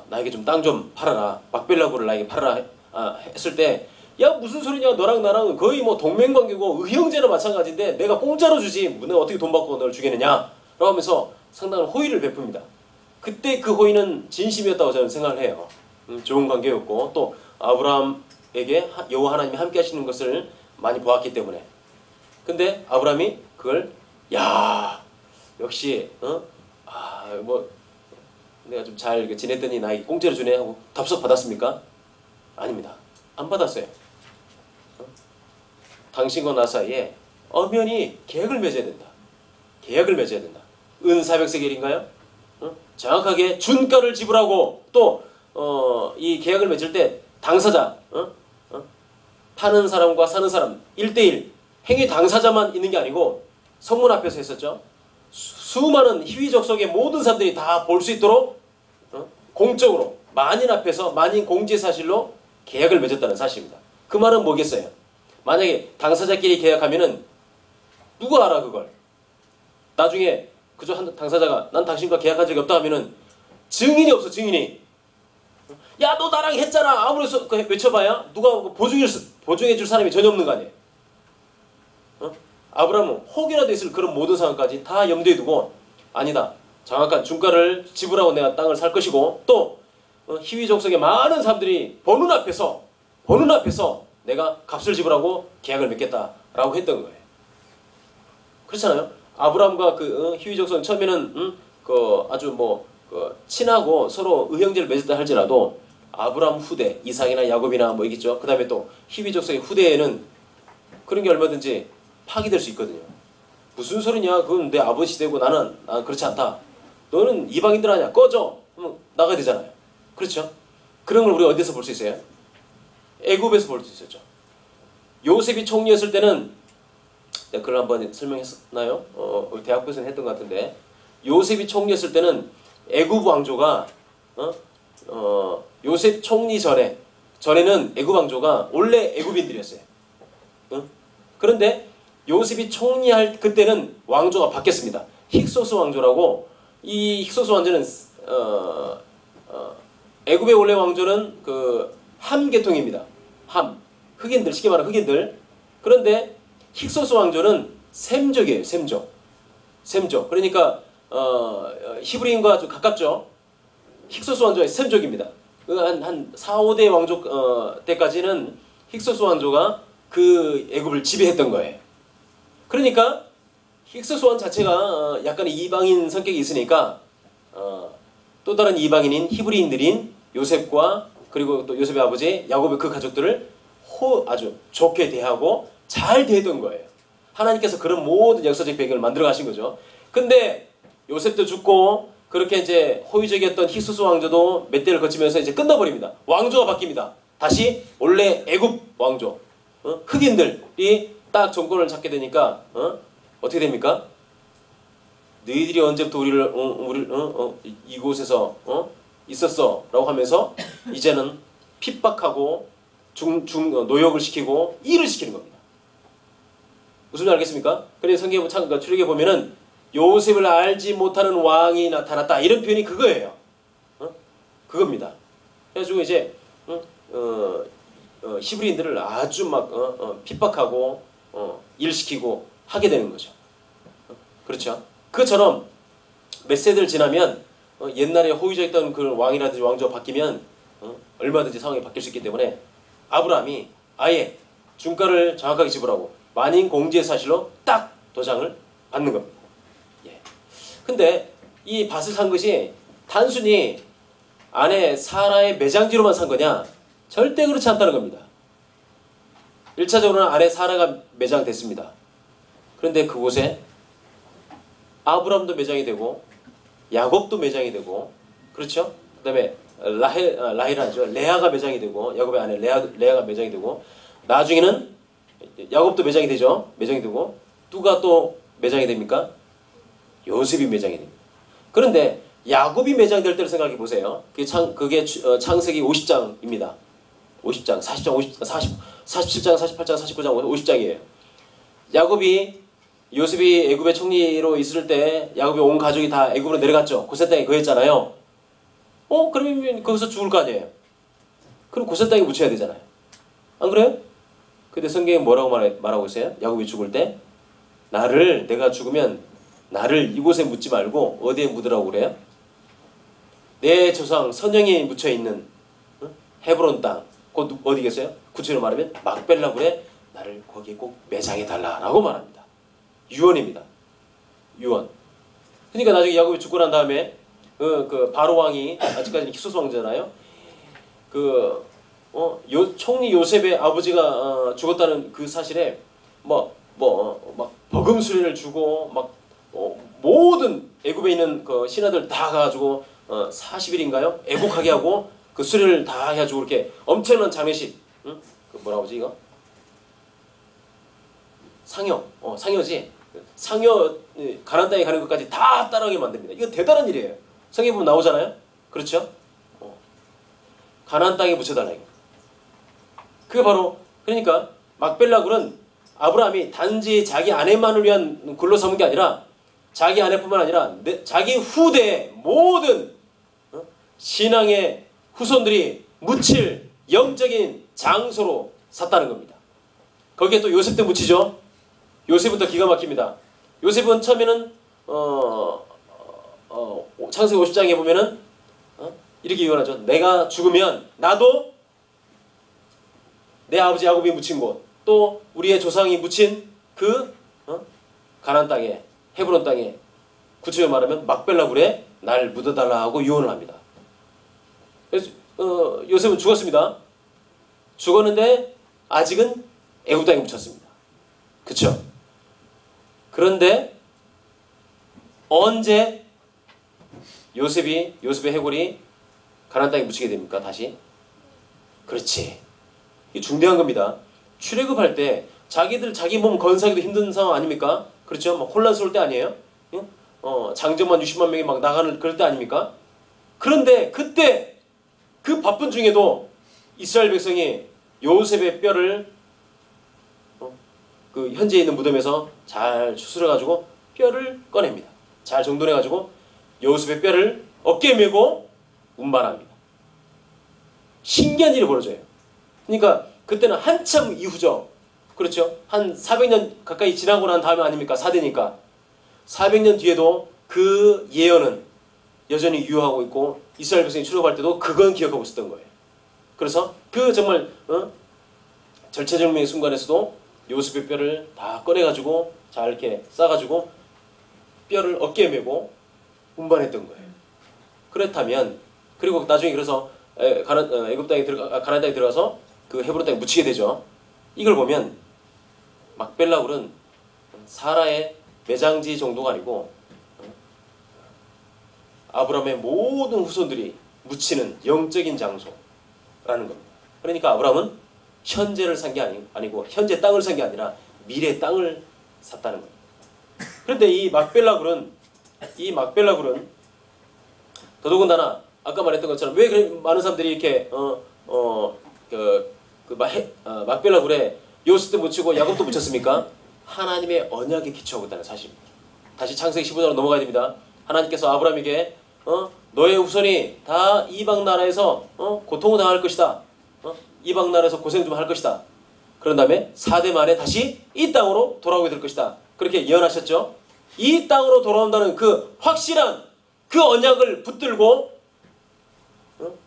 나에게 좀 땅 좀 팔아라, 막벨라굴을 나에게 팔아라 했을 때, 야 무슨 소리냐, 너랑 나랑 거의 뭐 동맹관계고 의형제나 마찬가지인데 내가 공짜로 주지 내가 어떻게 돈 받고 너를 주겠느냐 라고 하면서 상당한 호의를 베풉니다. 그때 그 호의는 진심이었다고 저는 생각을 해요. 좋은 관계였고, 또 아브라함에게 여호와 하나님이 함께 하시는 것을 많이 보았기 때문에. 근데 아브라함이 그걸 역시 뭐 내가 좀 잘 지냈더니 나에게 공짜로 주네 하고 답석 받았습니까? 아닙니다. 안 받았어요. 당신과 나 사이에 엄연히 계약을 맺어야 된다. 계약을 맺어야 된다. 은 400세겔인가요? 정확하게 준가를 지불하고, 또 이 계약을 맺을 때 당사자, 파는 사람과 사는 사람 1대1 행위 당사자만 있는 게 아니고 성문 앞에서 했었죠. 수많은 희위 족속의 모든 사람들이 다 볼 수 있도록 공적으로 만인 앞에서 만인 공지사실로 계약을 맺었다는 사실입니다. 그 말은 뭐겠어요? 만약에 당사자끼리 계약하면은 누가 알아 그걸? 나중에 그저 한 당사자가 난 당신과 계약한 적이 없다 하면은 증인이 없어. 증인이. 야 너 나랑 했잖아 아무리 외쳐봐야 누가 보증해줄 사람이 전혀 없는 거 아니에요? 아브라함은 혹이라도 있을 그런 모든 상황까지 다 염두에 두고, 아니다, 정확한 준가를 지불하고 내가 땅을 살 것이고, 또 히위 족속의 많은 사람들이 보는 앞에서 내가 값을 지불하고 계약을 맺겠다라고 했던 거예요. 그렇잖아요. 아브라함과 그 히위 족속은 처음에는 아주 친하고 서로 의형제를 맺었다 할지라도 아브라함 후대 이삭이나 야곱이나 뭐 있겠죠. 그 다음에 또 히위 족속의 후대에는 그런 게 얼마든지 파기될 수 있거든요. 무슨 소리냐, 그건 내 아버지 시대고 나는 그렇지 않다, 너는 이방인들 아니야, 꺼져, 그러면 나가야 되잖아요. 그렇죠? 그런 걸 우리가 어디서 볼 수 있어요? 애굽에서 볼 수 있었죠. 요셉이 총리였을 때는, 내가 그걸 한번 설명했나요? 우리 대학부에서는 했던 것 같은데, 요셉이 총리였을 때는 애굽 왕조가 요셉 총리 전에는 애굽 왕조가 원래 애굽인들이었어요. 그런데 요셉이 총리할 그때는 왕조가 바뀌었습니다. 힉소스 왕조라고. 이 힉소스 왕조는 애굽의 원래 왕조는 함 계통입니다. 흑인들, 쉽게 말하면 흑인들. 그런데 힉소스 왕조는 셈족이에요. 셈족. 그러니까 히브리인과 아주 가깝죠. 힉소스 왕조의 셈족입니다. 한 4, 5대 왕조 때까지는 힉소스 왕조가 그 애굽을 지배했던 거예요. 그러니까 힉소스 왕 자체가 약간의 이방인 성격이 있으니까 또 다른 이방인인 히브리인들인 요셉과, 그리고 또 요셉의 아버지 야곱의 그 가족들을 아주 좋게 대하고 잘 대했던 거예요. 하나님께서 그런 모든 역사적 배경을 만들어 가신 거죠. 근데 요셉도 죽고 그렇게 이제 호의적이었던 힉소스 왕조도 몇 대를 거치면서 이제 끝나버립니다. 왕조가 바뀝니다. 다시 원래 애굽 왕조, 흑인들이 딱 정권을 잡게 되니까 어떻게 됩니까? 너희들이 언제부터 우리를 이곳에서 있었어 라고 하면서 이제는 핍박하고 노역을 시키고 일을 시키는 겁니다. 무슨 말 알겠습니까? 그래서 성경 출애굽에 보면은 요셉을 알지 못하는 왕이 나타났다, 이런 표현이 그거예요. 그겁니다. 그래가지고 이제 히브리인들을 아주 막 핍박하고 일시키고 하게 되는 거죠. 그렇죠? 그처럼 몇 세대를 지나면 옛날에 호위적이었던 그 왕이라든지 왕조가 바뀌면 얼마든지 상황이 바뀔 수 있기 때문에 아브라함이 아예 준가를 정확하게 지불하고 만인 공지의 사실로 딱 도장을 받는 겁니다. 예. 근데 이 밭을 산 것이 단순히 아내 사라의 매장지로만 산 거냐? 절대 그렇지 않다는 겁니다. 1차적으로는 아내 사라가 매장됐습니다. 그런데 그곳에 아브람도 매장이 되고 야곱도 매장이 되고, 그렇죠? 그 다음에 라헬하죠. 레아가 매장이 되고, 야곱의 아내 레아가 매장이 되고, 나중에는 야곱도 매장이 되죠. 매장이 되고, 누가 또 매장이 됩니까? 요셉이 매장이 됩니다. 그런데 야곱이 매장될 때를 생각해 보세요. 그게 창세기 50장입니다. 50장, 40장, 47장, 48장, 49장, 50장이에요. 야곱이 요셉이 애굽의 총리로 있을 때 야곱이 온 가족이 다 애굽으로 내려갔죠. 고센 땅에 거했잖아요. 그러면 거기서 죽을 거 아니에요. 그럼 고센 땅에 묻혀야 되잖아요. 안 그래요? 근데 성경이 뭐라고 말하고 있어요? 야곱이 죽을 때 내가 죽으면 나를 이곳에 묻지 말고 어디에 묻으라고 그래요? 내 조상 선영이 묻혀있는 헤브론 땅, 곧 어디겠어요? 구체로 말하면 막벨라 굴에 나를 거기에 꼭 매장해달라라고 말합니다. 유언입니다. 유언. 그러니까 나중에 야곱이 죽고 난 다음에 그 바로 왕이 아직까지는 히소스 왕자잖아요. 총리 요셉의 아버지가 죽었다는 그 사실에 막 버금 수리를 주고 모든 애굽에 있는 그 신하들 다 가가지고 40일인가요? 애국하게 하고 그 수리를 다 해가지고 이렇게 엄청난 장례식. 그 뭐라고 하지 이거? 상여. 상여지. 상여 가나안 땅에 가는 것까지 다 따라가게 만듭니다. 이거 대단한 일이에요. 성경에 보면 나오잖아요. 그렇죠? 가나안 땅에 묻혀달라 이거. 그게 바로 그러니까 막벨라 굴은 아브라함이 단지 자기 아내만을 위한 굴로 삼은 게 아니라 자기 아내뿐만 아니라 자기 후대의 모든 신앙의 후손들이 묻힐 영적인 장소로 샀다는 겁니다. 거기에 또 요셉도 묻히죠. 요셉은 더 기가 막힙니다. 요셉은 처음에는 창세기 50장에 보면은 이렇게 유언하죠. 내가 죽으면 나도 내 아버지 야곱이 묻힌 곳, 또 우리의 조상이 묻힌 그 가나안 땅에 헤브론 땅에 구체적으로 말하면 막벨라 굴에 날 묻어달라고 유언을 합니다. 그래서 요셉은 죽었습니다. 죽었는데 아직은 애굽 땅에 묻혔습니다. 그쵸? 그런데 언제 요셉의 해골이 가나안 땅에 묻히게 됩니까? 다시? 그렇지. 이게 중대한 겁니다. 출애굽할 때 자기 몸 건사하기도 힘든 상황 아닙니까? 그렇죠? 막 혼란스러울 때 아니에요? 응? 장정만 60만 명이 막 나가는 그럴 때 아닙니까? 그런데 그때 그 바쁜 중에도 이스라엘 백성이 요셉의 뼈를 그 현재 있는 무덤에서 잘 추스려가지고 뼈를 꺼냅니다. 잘 정돈해가지고 요셉의 뼈를 어깨에 메고 운반합니다. 신기한 일이 벌어져요. 그러니까 그때는 한참 이후죠. 그렇죠? 한 400년 가까이 지나고 난 다음에 아닙니까? 4대니까. 400년 뒤에도 그 예언은 여전히 유효하고 있고 이스라엘 백성이 출애굽할 때도 그건 기억하고 있었던 거예요. 그래서 그 정말 절체절명의 순간에서도 요셉의 뼈를 다 꺼내가지고 잘 이렇게 싸가지고 뼈를 어깨에 메고 운반했던 거예요. 그렇다면 그리고 나중에 그래서 애굽 땅에 가나안 땅에 들어가서 그 헤브론 땅에 묻히게 되죠. 이걸 보면 막벨라 굴은 사라의 매장지 정도가 아니고 아브라함의 모든 후손들이 묻히는 영적인 장소라는 겁니다. 그러니까 아브라함은 현재를 산 게 아니고 현재 땅을 산 게 아니라 미래 땅을 샀다는 겁니다. 그런데 이 막벨라 굴은 더더군다나 아까 말했던 것처럼 왜 많은 사람들이 이렇게 막벨라 굴에 요셉도 묻히고 야곱도 묻혔습니까? 하나님의 언약에 기초하고 있다는 사실입니다. 다시 창세기 15장으로 넘어가야 됩니다. 하나님께서 아브라함에게 너의 후손이 다 이방 나라에서 고통을 당할 것이다. 이방 나라에서 고생 좀 할 것이다. 그런 다음에 4대 만에 다시 이 땅으로 돌아오게 될 것이다. 그렇게 예언하셨죠. 이 땅으로 돌아온다는 그 확실한 그 언약을 붙들고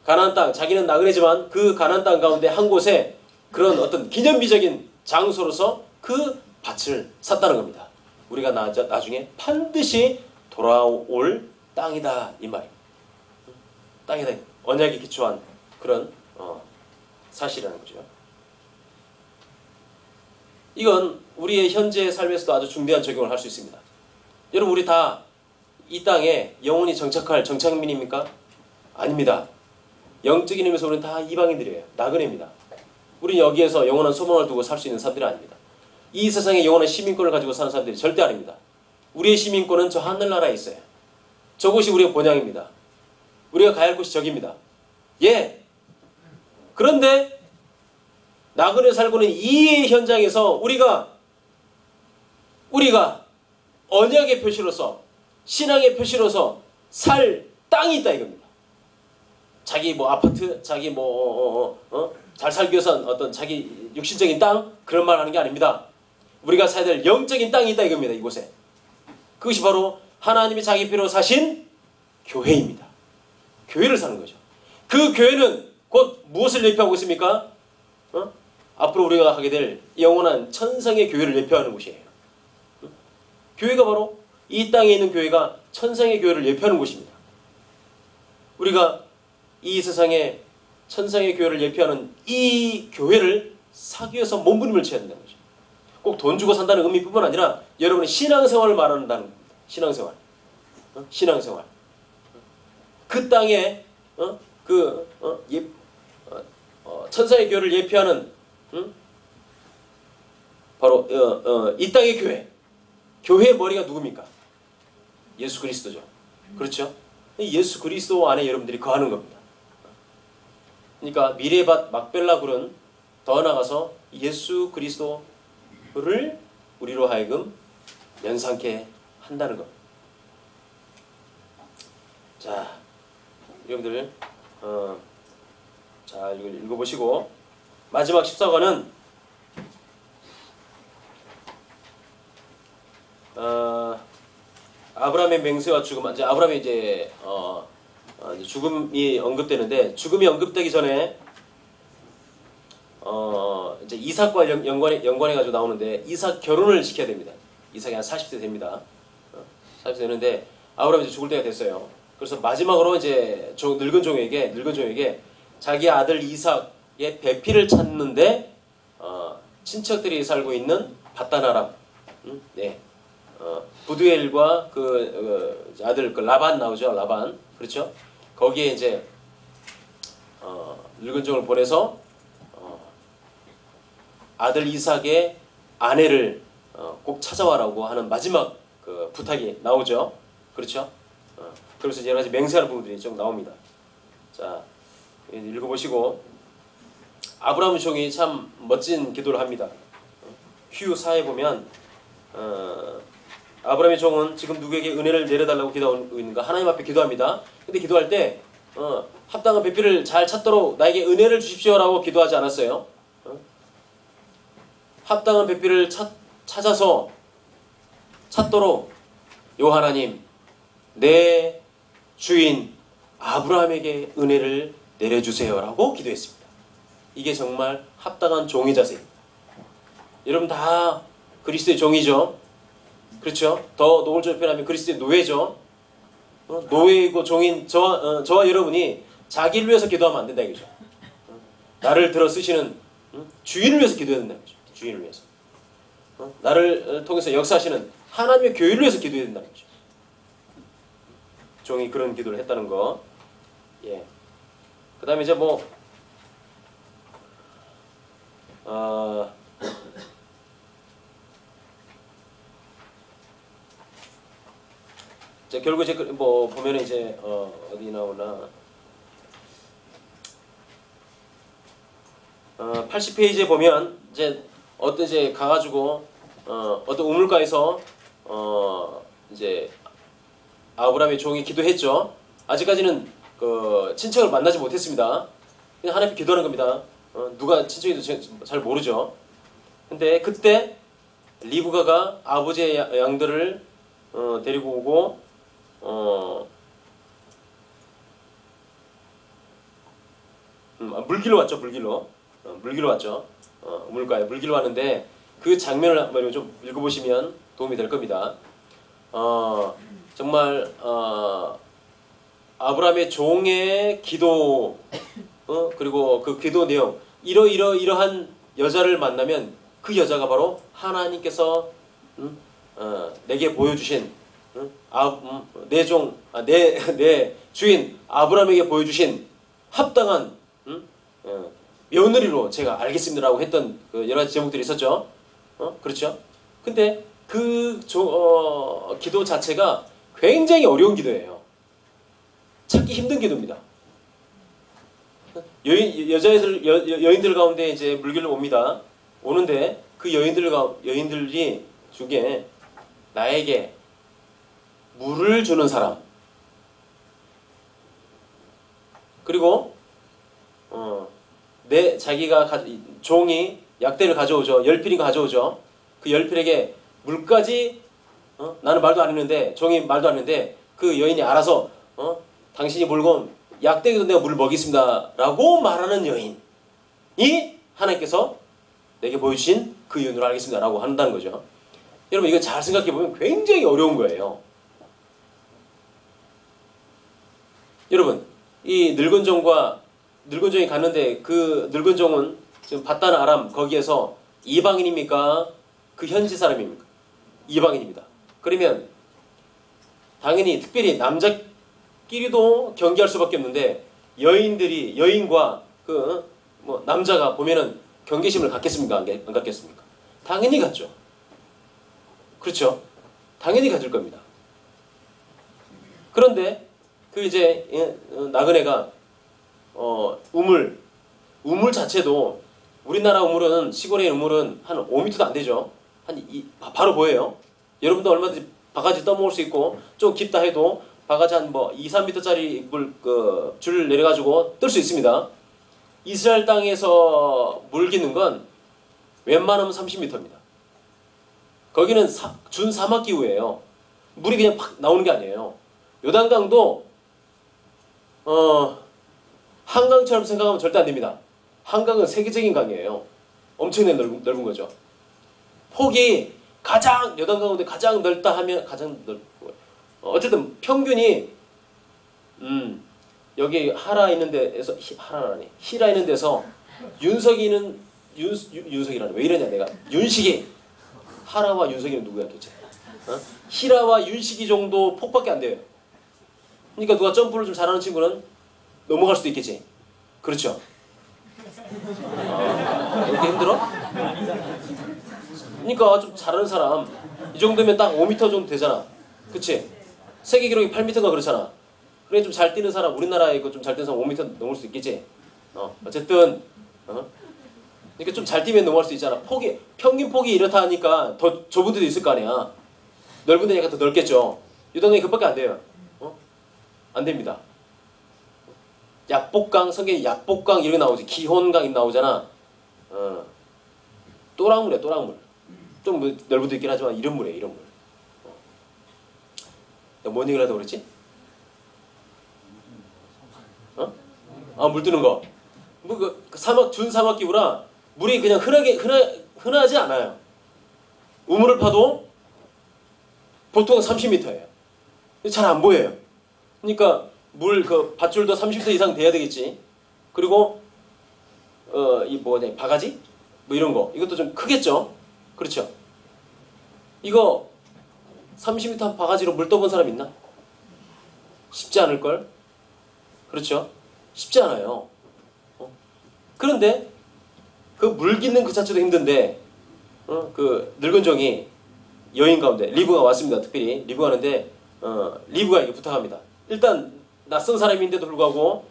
가나안 땅, 자기는 나그네지만 그 가나안 땅 가운데 한 곳에 그런 어떤 기념비적인 장소로서 그 밭을 샀다는 겁니다. 우리가 나중에 반드시 돌아올 땅이다 이 말입니다. 땅이다. 언약에 기초한 그런 사실이라는 거죠. 이건 우리의 현재 삶에서도 아주 중대한 적용을 할 수 있습니다. 여러분 우리 다 이 땅에 영원히 정착할 정착민입니까? 아닙니다. 영적인 의미에서 우리는 다 이방인들이에요. 나그네입니다. 우리는 여기에서 영원한 소망을 두고 살 수 있는 사람들이 아닙니다. 이 세상에 영원한 시민권을 가지고 사는 사람들이 절대 아닙니다. 우리의 시민권은 저 하늘나라에 있어요. 저곳이 우리의 본향입니다. 우리가 가야 할 곳이 저기입니다. 예. 그런데 나그네 살고는 이 현장에서 우리가 언약의 표시로서 신앙의 표시로서 살 땅이 있다 이겁니다. 자기 뭐 아파트, 자기 잘 살기 위해서 어떤 자기 육신적인 땅 그런 말 하는 게 아닙니다. 우리가 사야 될 영적인 땅이 있다 이겁니다. 이곳에. 그것이 바로 하나님이 자기 피로 사신 교회입니다. 교회를 사는 거죠. 그 교회는 곧 무엇을 예표하고 있습니까? 앞으로 우리가 하게 될 영원한 천상의 교회를 예표하는 곳이에요. 교회가 바로 이 땅에 있는 교회가 천상의 교회를 예표하는 곳입니다. 우리가 이 세상에 천상의 교회를 예표하는 이 교회를 사기 위해서 몸부림을 쳐야 된다는 거죠. 꼭 돈 주고 산다는 의미뿐만 아니라 여러분의 신앙생활을 말한다는 겁니다. 신앙생활. 신앙생활. 그 땅에 천상의 교회를 예표하는 바로 이 땅의 교회. 교회의 머리가 누굽니까? 예수 그리스도죠. 그렇죠? 예수 그리스도 안에 여러분들이 거하는 겁니다. 그러니까 미레밭 막벨라 굴은 더 나아가서 예수 그리스도를 우리로 하여금 연상케 한다는 겁니다. 자, 여러분들 자 읽어보시고 마지막 14권은 아브라함의 맹세와 죽음. 이제 아브라함이 이제 죽음이 언급되는데 죽음이 언급되기 전에 이제 이삭과 연관해 가지고 나오는데 이삭 결혼을 시켜야 됩니다. 이삭이 한 40세 됩니다. 40세 되는데 아브라함이 이제 죽을 때가 됐어요. 그래서 마지막으로 이제 늙은 종에게 자기 아들 이삭의 배필을 찾는데 친척들이 살고 있는 바단 아람, 부두엘과 그 아들 그 라반 나오죠. 라반. 그렇죠? 거기에 이제 늙은 종을 보내서 아들 이삭의 아내를 꼭 찾아와라고 하는 마지막 그 부탁이 나오죠. 그렇죠? 그래서 여러 가지 맹세하는 부분들이 좀 나옵니다. 자, 읽어보시고 아브라함 종이 참 멋진 기도를 합니다. 휴 4에 보면 아브라함의 종은 지금 누구에게 은혜를 내려달라고 기도하고 있는가? 하나님 앞에 기도합니다. 근데 기도할 때 합당한 배필을 잘 찾도록 나에게 은혜를 주십시오라고 기도하지 않았어요. 합당한 배필을 찾도록 요 하나님 내 주인 아브라함에게 은혜를 내려주세요라고 기도했습니다. 이게 정말 합당한 종의 자세입니다. 여러분 다 그리스도의 종이죠. 그렇죠? 더 노골적으로 표현하면 그리스도의 노예죠. 노예이고 종인 저와 여러분이 자기를 위해서 기도하면 안 된다 이거죠. 나를 들어 쓰시는 주인을 위해서 기도해야 된다는 거죠. 주인을 위해서. 나를 통해서 역사하시는 하나님의 교회를 위해서 기도해야 된다는 거죠. 종이 그런 기도를 했다는 거. 예. 그 다음에 이제 결국 이제 보면은 이제 어디 나오나 80페이지에 보면 이제 가가지고 어떤 우물가에서 이제 아브라함의 종이 기도했죠. 아직까지는 그 친척을 만나지 못했습니다. 그냥 하나님께 기도하는 겁니다. 누가 친척인지 잘 모르죠. 근데 그때 리브가가 아버지의 양들을 데리고 오고 물길로 왔죠. 물길로 왔죠. 우물가에 물길로 왔는데 그 장면을 한번 좀 읽어보시면 도움이 될 겁니다. 정말 아브라함의 종의 기도 그리고 그 기도 내용 이러한 여자를 만나면 그 여자가 바로 하나님께서 내게 보여주신 내 주인 아브라함에게 보여주신 합당한 며느리로 제가 알겠습니다라고 했던 그 여러 가지 제목들이 있었죠. 그렇죠? 근데 그 기도 자체가 굉장히 어려운 기도예요. 찾기 힘든 기도입니다. 여인들 가운데 이제 물길로 옵니다. 오는데 그 여인들이 중에 나에게 물을 주는 사람, 그리고 자기가 종이 약대를 가져오죠. 열필이가 가져오죠. 그 열필에게 물까지 나는 말도 안 했는데, 종이 말도 안 했는데 그 여인이 알아서 당신이 몰고 온 약대기도 내가 물을 먹이겠습니다 라고 말하는 여인이 하나님께서 내게 보여주신 그 여인으로 알겠습니다 라고 한다는 거죠. 여러분, 이거 잘 생각해보면 굉장히 어려운 거예요. 여러분, 이 늙은 종이 갔는데 그 늙은 종은 지금 바단 아람 거기에서 이방인입니까? 그 현지 사람입니까? 이방인입니다. 그러면 당연히 특별히 남자끼리도 경계할 수밖에 없는데, 여인과 남자가 보면은 경계심을 갖겠습니까? 안 갖겠습니까? 당연히 갖죠. 그렇죠? 당연히 가질 겁니다. 그런데 그 이제 나그네가 우물 자체도, 우리나라 우물은, 시골의 우물은 한 5m도 안 되죠. 바로 보여요. 여러분도 얼마든지 바가지 떠먹을 수 있고, 좀 깊다 해도 바가지 한 2, 3m짜리 줄 내려가지고 뜰 수 있습니다. 이스라엘 땅에서 물 기는 건 웬만하면 30m입니다. 거기는 준사막기후예요. 물이 그냥 팍 나오는 게 아니에요. 요단강도 한강처럼 생각하면 절대 안 됩니다. 한강은 세계적인 강이에요. 엄청나게 넓은 거죠. 폭이 요단 가운데 가장 넓다 하면 어쨌든 평균이 여기 히라 있는 데서 윤석이라는, 왜 이러냐 내가, 윤식이, 하라와 윤석이는 누구야 도대체? 히라와 윤식이 정도 폭밖에 안 돼요. 그러니까 누가 점프를 좀 잘하는 친구는 넘어갈 수도 있겠지. 그렇죠? 이렇게 힘들어? 그러니까 좀 잘하는 사람 이 정도면 딱 5m 정도 되잖아. 그치? 세계 기록이 8m가 그렇잖아. 그래, 좀 잘 뛰는 사람, 우리나라에 이거 좀 잘 뛰는 사람 5m 넘을 수 있겠지. 어쨌든 그러니까 좀 잘 뛰면 넘어갈 수 있잖아. 평균 폭이 이렇다 하니까 더 좁은 데도 있을 거 아니야. 넓은 데니까 더 넓겠죠. 요단강이 그밖에 안 돼요. 안 됩니다. 약복강, 성경에 약복강 이런 게 나오지. 기혼강 나오잖아. 또랑물이야, 또랑물. 좀 넓은 데 있긴 하지만 이런 물이에요, 이런 물. 내가 뭔 얘기를 하다고 그랬지? 물 뜨는 거. 준사막기후라 물이 그냥 흔하지 않아요. 우물을 파도 보통 30m예요. 잘 안 보여요. 그러니까 밧줄도 30m 이상 돼야 되겠지. 그리고 바가지? 이런 거. 이것도 좀 크겠죠? 그렇죠? 이거 30m 바가지로 물 떠본 사람 있나? 쉽지 않을걸? 그렇죠? 쉽지 않아요. 그런데 그 물 깃는 그 자체도 힘든데 그 늙은 종이 여인 가운데 리브가 왔습니다. 특별히 리브가 왔는데 리브가 부탁합니다. 일단 낯선 사람인데도 불구하고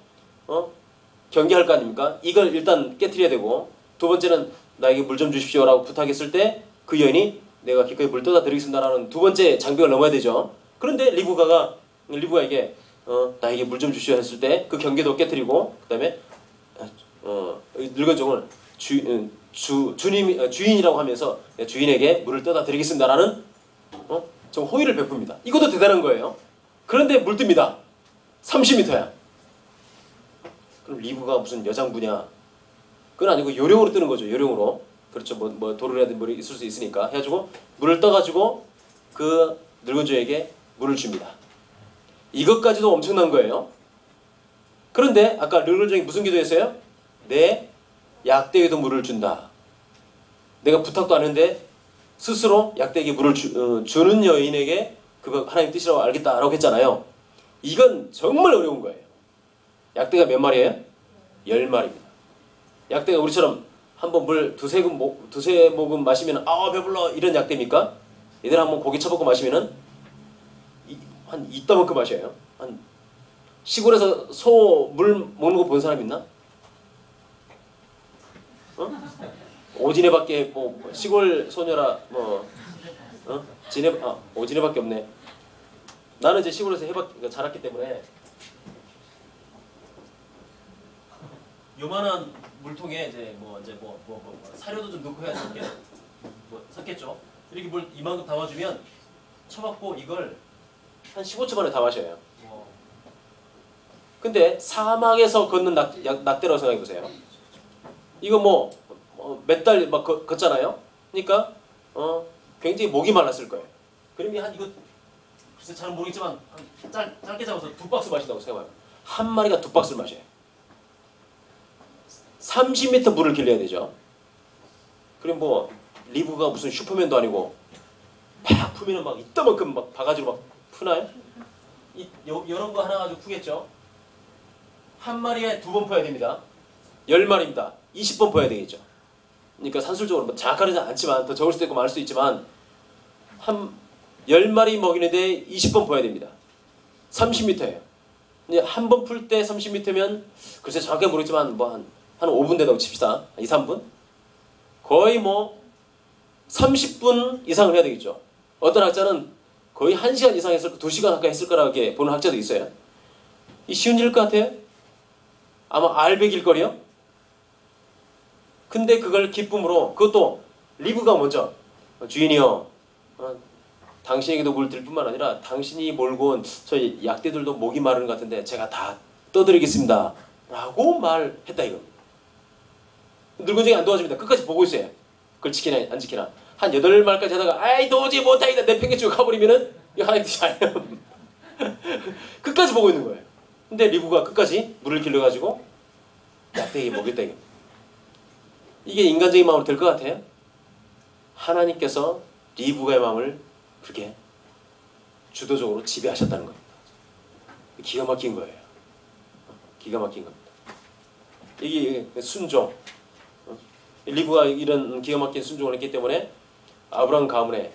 경계할 거 아닙니까? 이걸 일단 깨트려야 되고, 두 번째는 나에게 물 좀 주십시오라고 부탁했을 때 그 여인이 내가 기꺼이 물 떠다 드리겠습니다라는 두 번째 장벽을 넘어야 되죠. 그런데 리브가에게 나에게 물 좀 주십시오 했을 때 그 경계도 깨트리고, 그 다음에 늙은 종을 주인이라고 하면서 주인에게 물을 떠다 드리겠습니다라는 좀 호의를 베풉니다. 이것도 대단한 거예요. 그런데 물 뜹니다. 30m야. 그럼 리브가 무슨 여장부냐? 그건 아니고 요령으로 뜨는 거죠. 요령으로. 그렇죠. 도르래든 있을 수 있으니까 해가지고 물을 떠가지고 그 늙은 종에게 물을 줍니다. 이것까지도 엄청난 거예요. 그런데 아까 늙은 종이 무슨 기도했어요? 내 약대에도 물을 준다. 내가 부탁도 안 했는데 스스로 약대에게 물을 주는 여인에게 그거 하나님 뜻이라고 알겠다라고 했잖아요. 이건 정말 어려운 거예요. 약대가 몇 마리예요? 10마리입니다. 약대가 우리처럼 한번 물 두세 모금 마시면 배불러 이런 약대입니까? 얘들 한번 고기 쳐먹고 마시면은 한 이따만큼 마셔요. 한 시골에서 소 물 먹는 거 본 사람 있나? 어? 오지네밖에 뭐 시골 소녀라 뭐 지네 오지네밖에 없네. 나는 이제 시골에서 자랐기 때문에 요만한 물통에 이제 뭐 사료도 좀 넣고 해야지 이렇게 뭐 섞겠죠. 이렇게 물 이만큼 담아주면 쳐갖고 이걸 한 15초 만에 다 마셔요. 근데 사막에서 걷는 낙대라고 생각해보세요. 이거 뭐 몇 달 막 걷잖아요. 그러니까 굉장히 목이 말랐을 거예요. 그러면 한 이거 글쎄 잘 모르겠지만 짧게 잡아서 2박스 마신다고 생각해봐요. 한 마리가 2박스를 마셔요. 30m 물을 길러야 되죠. 그럼 뭐 리브가 무슨 슈퍼맨도 아니고 팍 풀면 막 이따만큼 막 바가지로 막 푸나요? 이런 거 하나 가지고 푸겠죠. 한 마리에 2번 퍼야 됩니다. 10마리입니다. 20번 퍼야 되겠죠. 그러니까 산술적으로 뭐 정확하지 않지만 더 적을 수도 있고 많을 수도 있지만 한 10마리 먹이는데 20번 퍼야 됩니다. 30m예요. 한 번 풀 때 30m면 글쎄 정확하게 모르겠지만 뭐 한 5분 된다고 칩시다. 2, 3분? 거의 뭐 30분 이상을 해야 되겠죠. 어떤 학자는 거의 1시간 이상 했을 거, 2시간 가까이 했을 거라고 이렇게 보는 학자도 있어요. 이 쉬운 일일 것 같아요? 아마 알백일 거리요? 근데 그걸 기쁨으로, 그것도 리브가 먼저 주인이요, 당신에게도 물 드릴 뿐만 아니라 당신이 몰고 온 저희 약대들도 목이 마르는 것 같은데 제가 다 떠드리겠습니다 라고 말했다 이겁니다. 늙은쟁이 안 도와줍니다. 끝까지 보고 있어요. 그걸 지키나 안 지키나. 한 8말까지 하다가 아이 도저히 못하겠다 내팽개치고 가버리면은 이거 하나의 뜻이 아니에요. 끝까지 보고 있는 거예요. 근데 리브가 끝까지 물을 길러가지고 약대에게 먹였다 이거. 이게 인간적인 마음으로 될 것 같아요? 하나님께서 리브가의 마음을 그렇게 주도적으로 지배하셨다는 겁니다. 기가 막힌 거예요. 기가 막힌 겁니다. 이게 순종. 리브가 이런 기가 막힌 순종을 했기 때문에 아브라함 가문에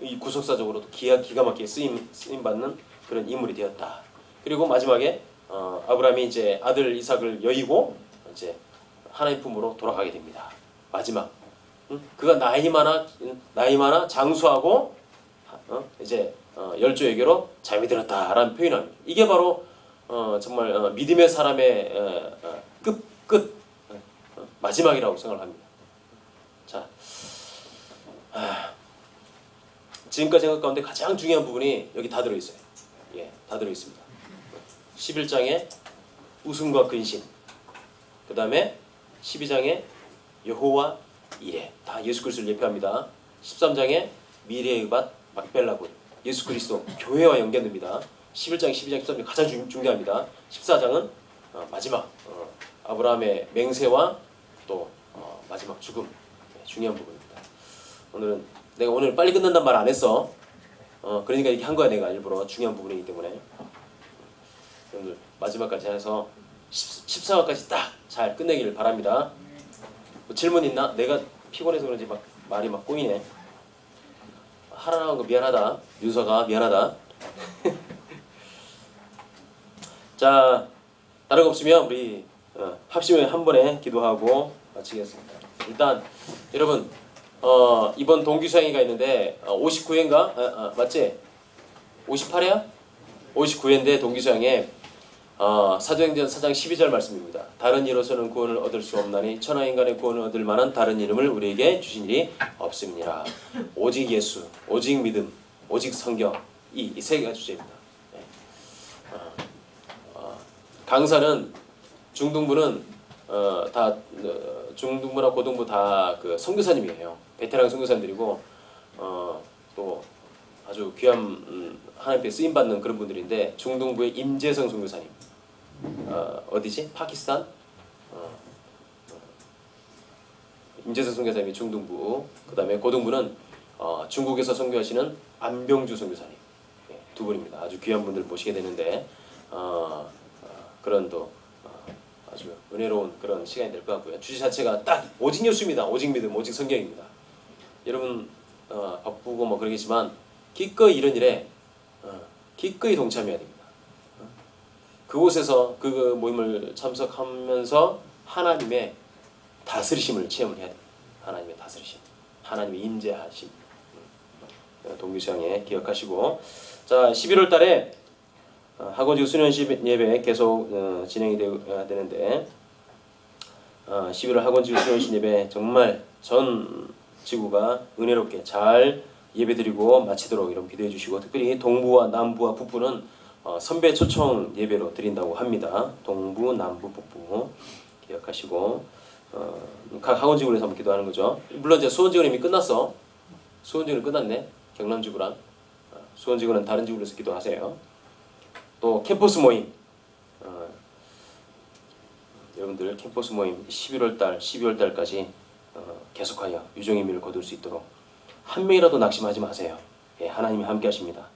이 구속사적으로도 기가 막히게 쓰임 받는 그런 인물이 되었다. 그리고 마지막에 아브라함이 이제 아들 이삭을 여의고 이제 하나님 품으로 돌아가게 됩니다. 마지막. 그가 나이 많아 장수하고 이제 열조에게로 잠이 들었다라는 표현합니다. 이게 바로 정말 믿음의 사람의 끝 마지막이라고 생각을 합니다. 자, 지금까지 생각 가운데 가장 중요한 부분이 여기 다 들어있어요. 예, 다 들어있습니다. 11장에 웃음과 근심, 그 다음에 12장에 여호와 이레, 다 예수 그리스도를 예표합니다. 13장에 미래의 밭 막벨라군, 예수 그리스도 교회와 연결됩니다. 11장, 12장, 13장 가장 중요합니다. 14장은 마지막 아브라함의 맹세와 또 마지막 죽음, 중요한 부분입니다. 내가 오늘 빨리 끝난단 말 안 했어. 그러니까 이렇게 한 거야. 내가 일부러 중요한 부분이기 때문에. 여러분들 마지막까지 해서 14화까지 딱 잘 끝내기를 바랍니다. 뭐 질문 있나? 내가 피곤해서 그런지 막 말이 막 꼬이네. 하나 나온 거 미안하다. 윤서가 미안하다. 자, 다른 거 없으면 우리 합심에 한 번에 기도하고 마치겠습니다. 일단 여러분 이번 동기수양회가 있는데 59회인가? 맞지? 58회야? 59회인데 동기수양회 사도행전 4장 12절 말씀입니다. 다른 이로서는 구원을 얻을 수 없나니 천하 인간의 구원을 얻을 만한 다른 이름을 우리에게 주신 일이 없습니다. 오직 예수, 오직 믿음, 오직 성경, 이 세 개가 주제입니다. 네. 강사는 중등부는 다 중등부나 고등부 다 그 선교사님이에요. 베테랑 선교사님들이고 또 아주 귀한 하나님께 쓰임 받는 그런 분들인데 중등부의 임재성 선교사님. 어디지? 파키스탄? 임재성 선교사님이 중등부. 그 다음에 고등부는 중국에서 선교하시는 안병주 선교사님. 네, 두 분입니다. 아주 귀한 분들 모시게 되는데 그런 또 아주 은혜로운 그런 시간이 될 것 같고요. 주제 자체가 딱 오직 예수입니다. 오직 믿음, 오직 성경입니다. 여러분 바쁘고 뭐 그러겠지만 기꺼이 이런 일에 기꺼이 동참해야 됩니다. 그곳에서 그 모임을 참석하면서 하나님의 다스리심을 체험을 해야 됩니다. 하나님의 다스리심, 하나님의 임재하심. 동기수양회 기억하시고, 자 11월 달에 학원지구 수련식 예배 계속 진행이 되어야 되는데 11월 학원지구 수련식 예배 정말 전 지구가 은혜롭게 잘 예배드리고 마치도록 여러분 기도해 주시고, 특별히 동부와 남부와 북부는 선배 초청 예배로 드린다고 합니다. 동부, 남부, 북부 기억하시고 각 학원지구에서 한번 기도하는 거죠. 물론 이제 수원지구는 이미 끝났어. 수원지구는 끝났네. 경남지구랑 수원지구는 다른 지구에서 기도하세요. 또 캠퍼스 모임, 여러분들 캠퍼스 모임 11월달, 12월달까지 계속하여 유종의 미를 거둘 수 있도록 한 명이라도 낙심하지 마세요. 예, 하나님이 함께 하십니다.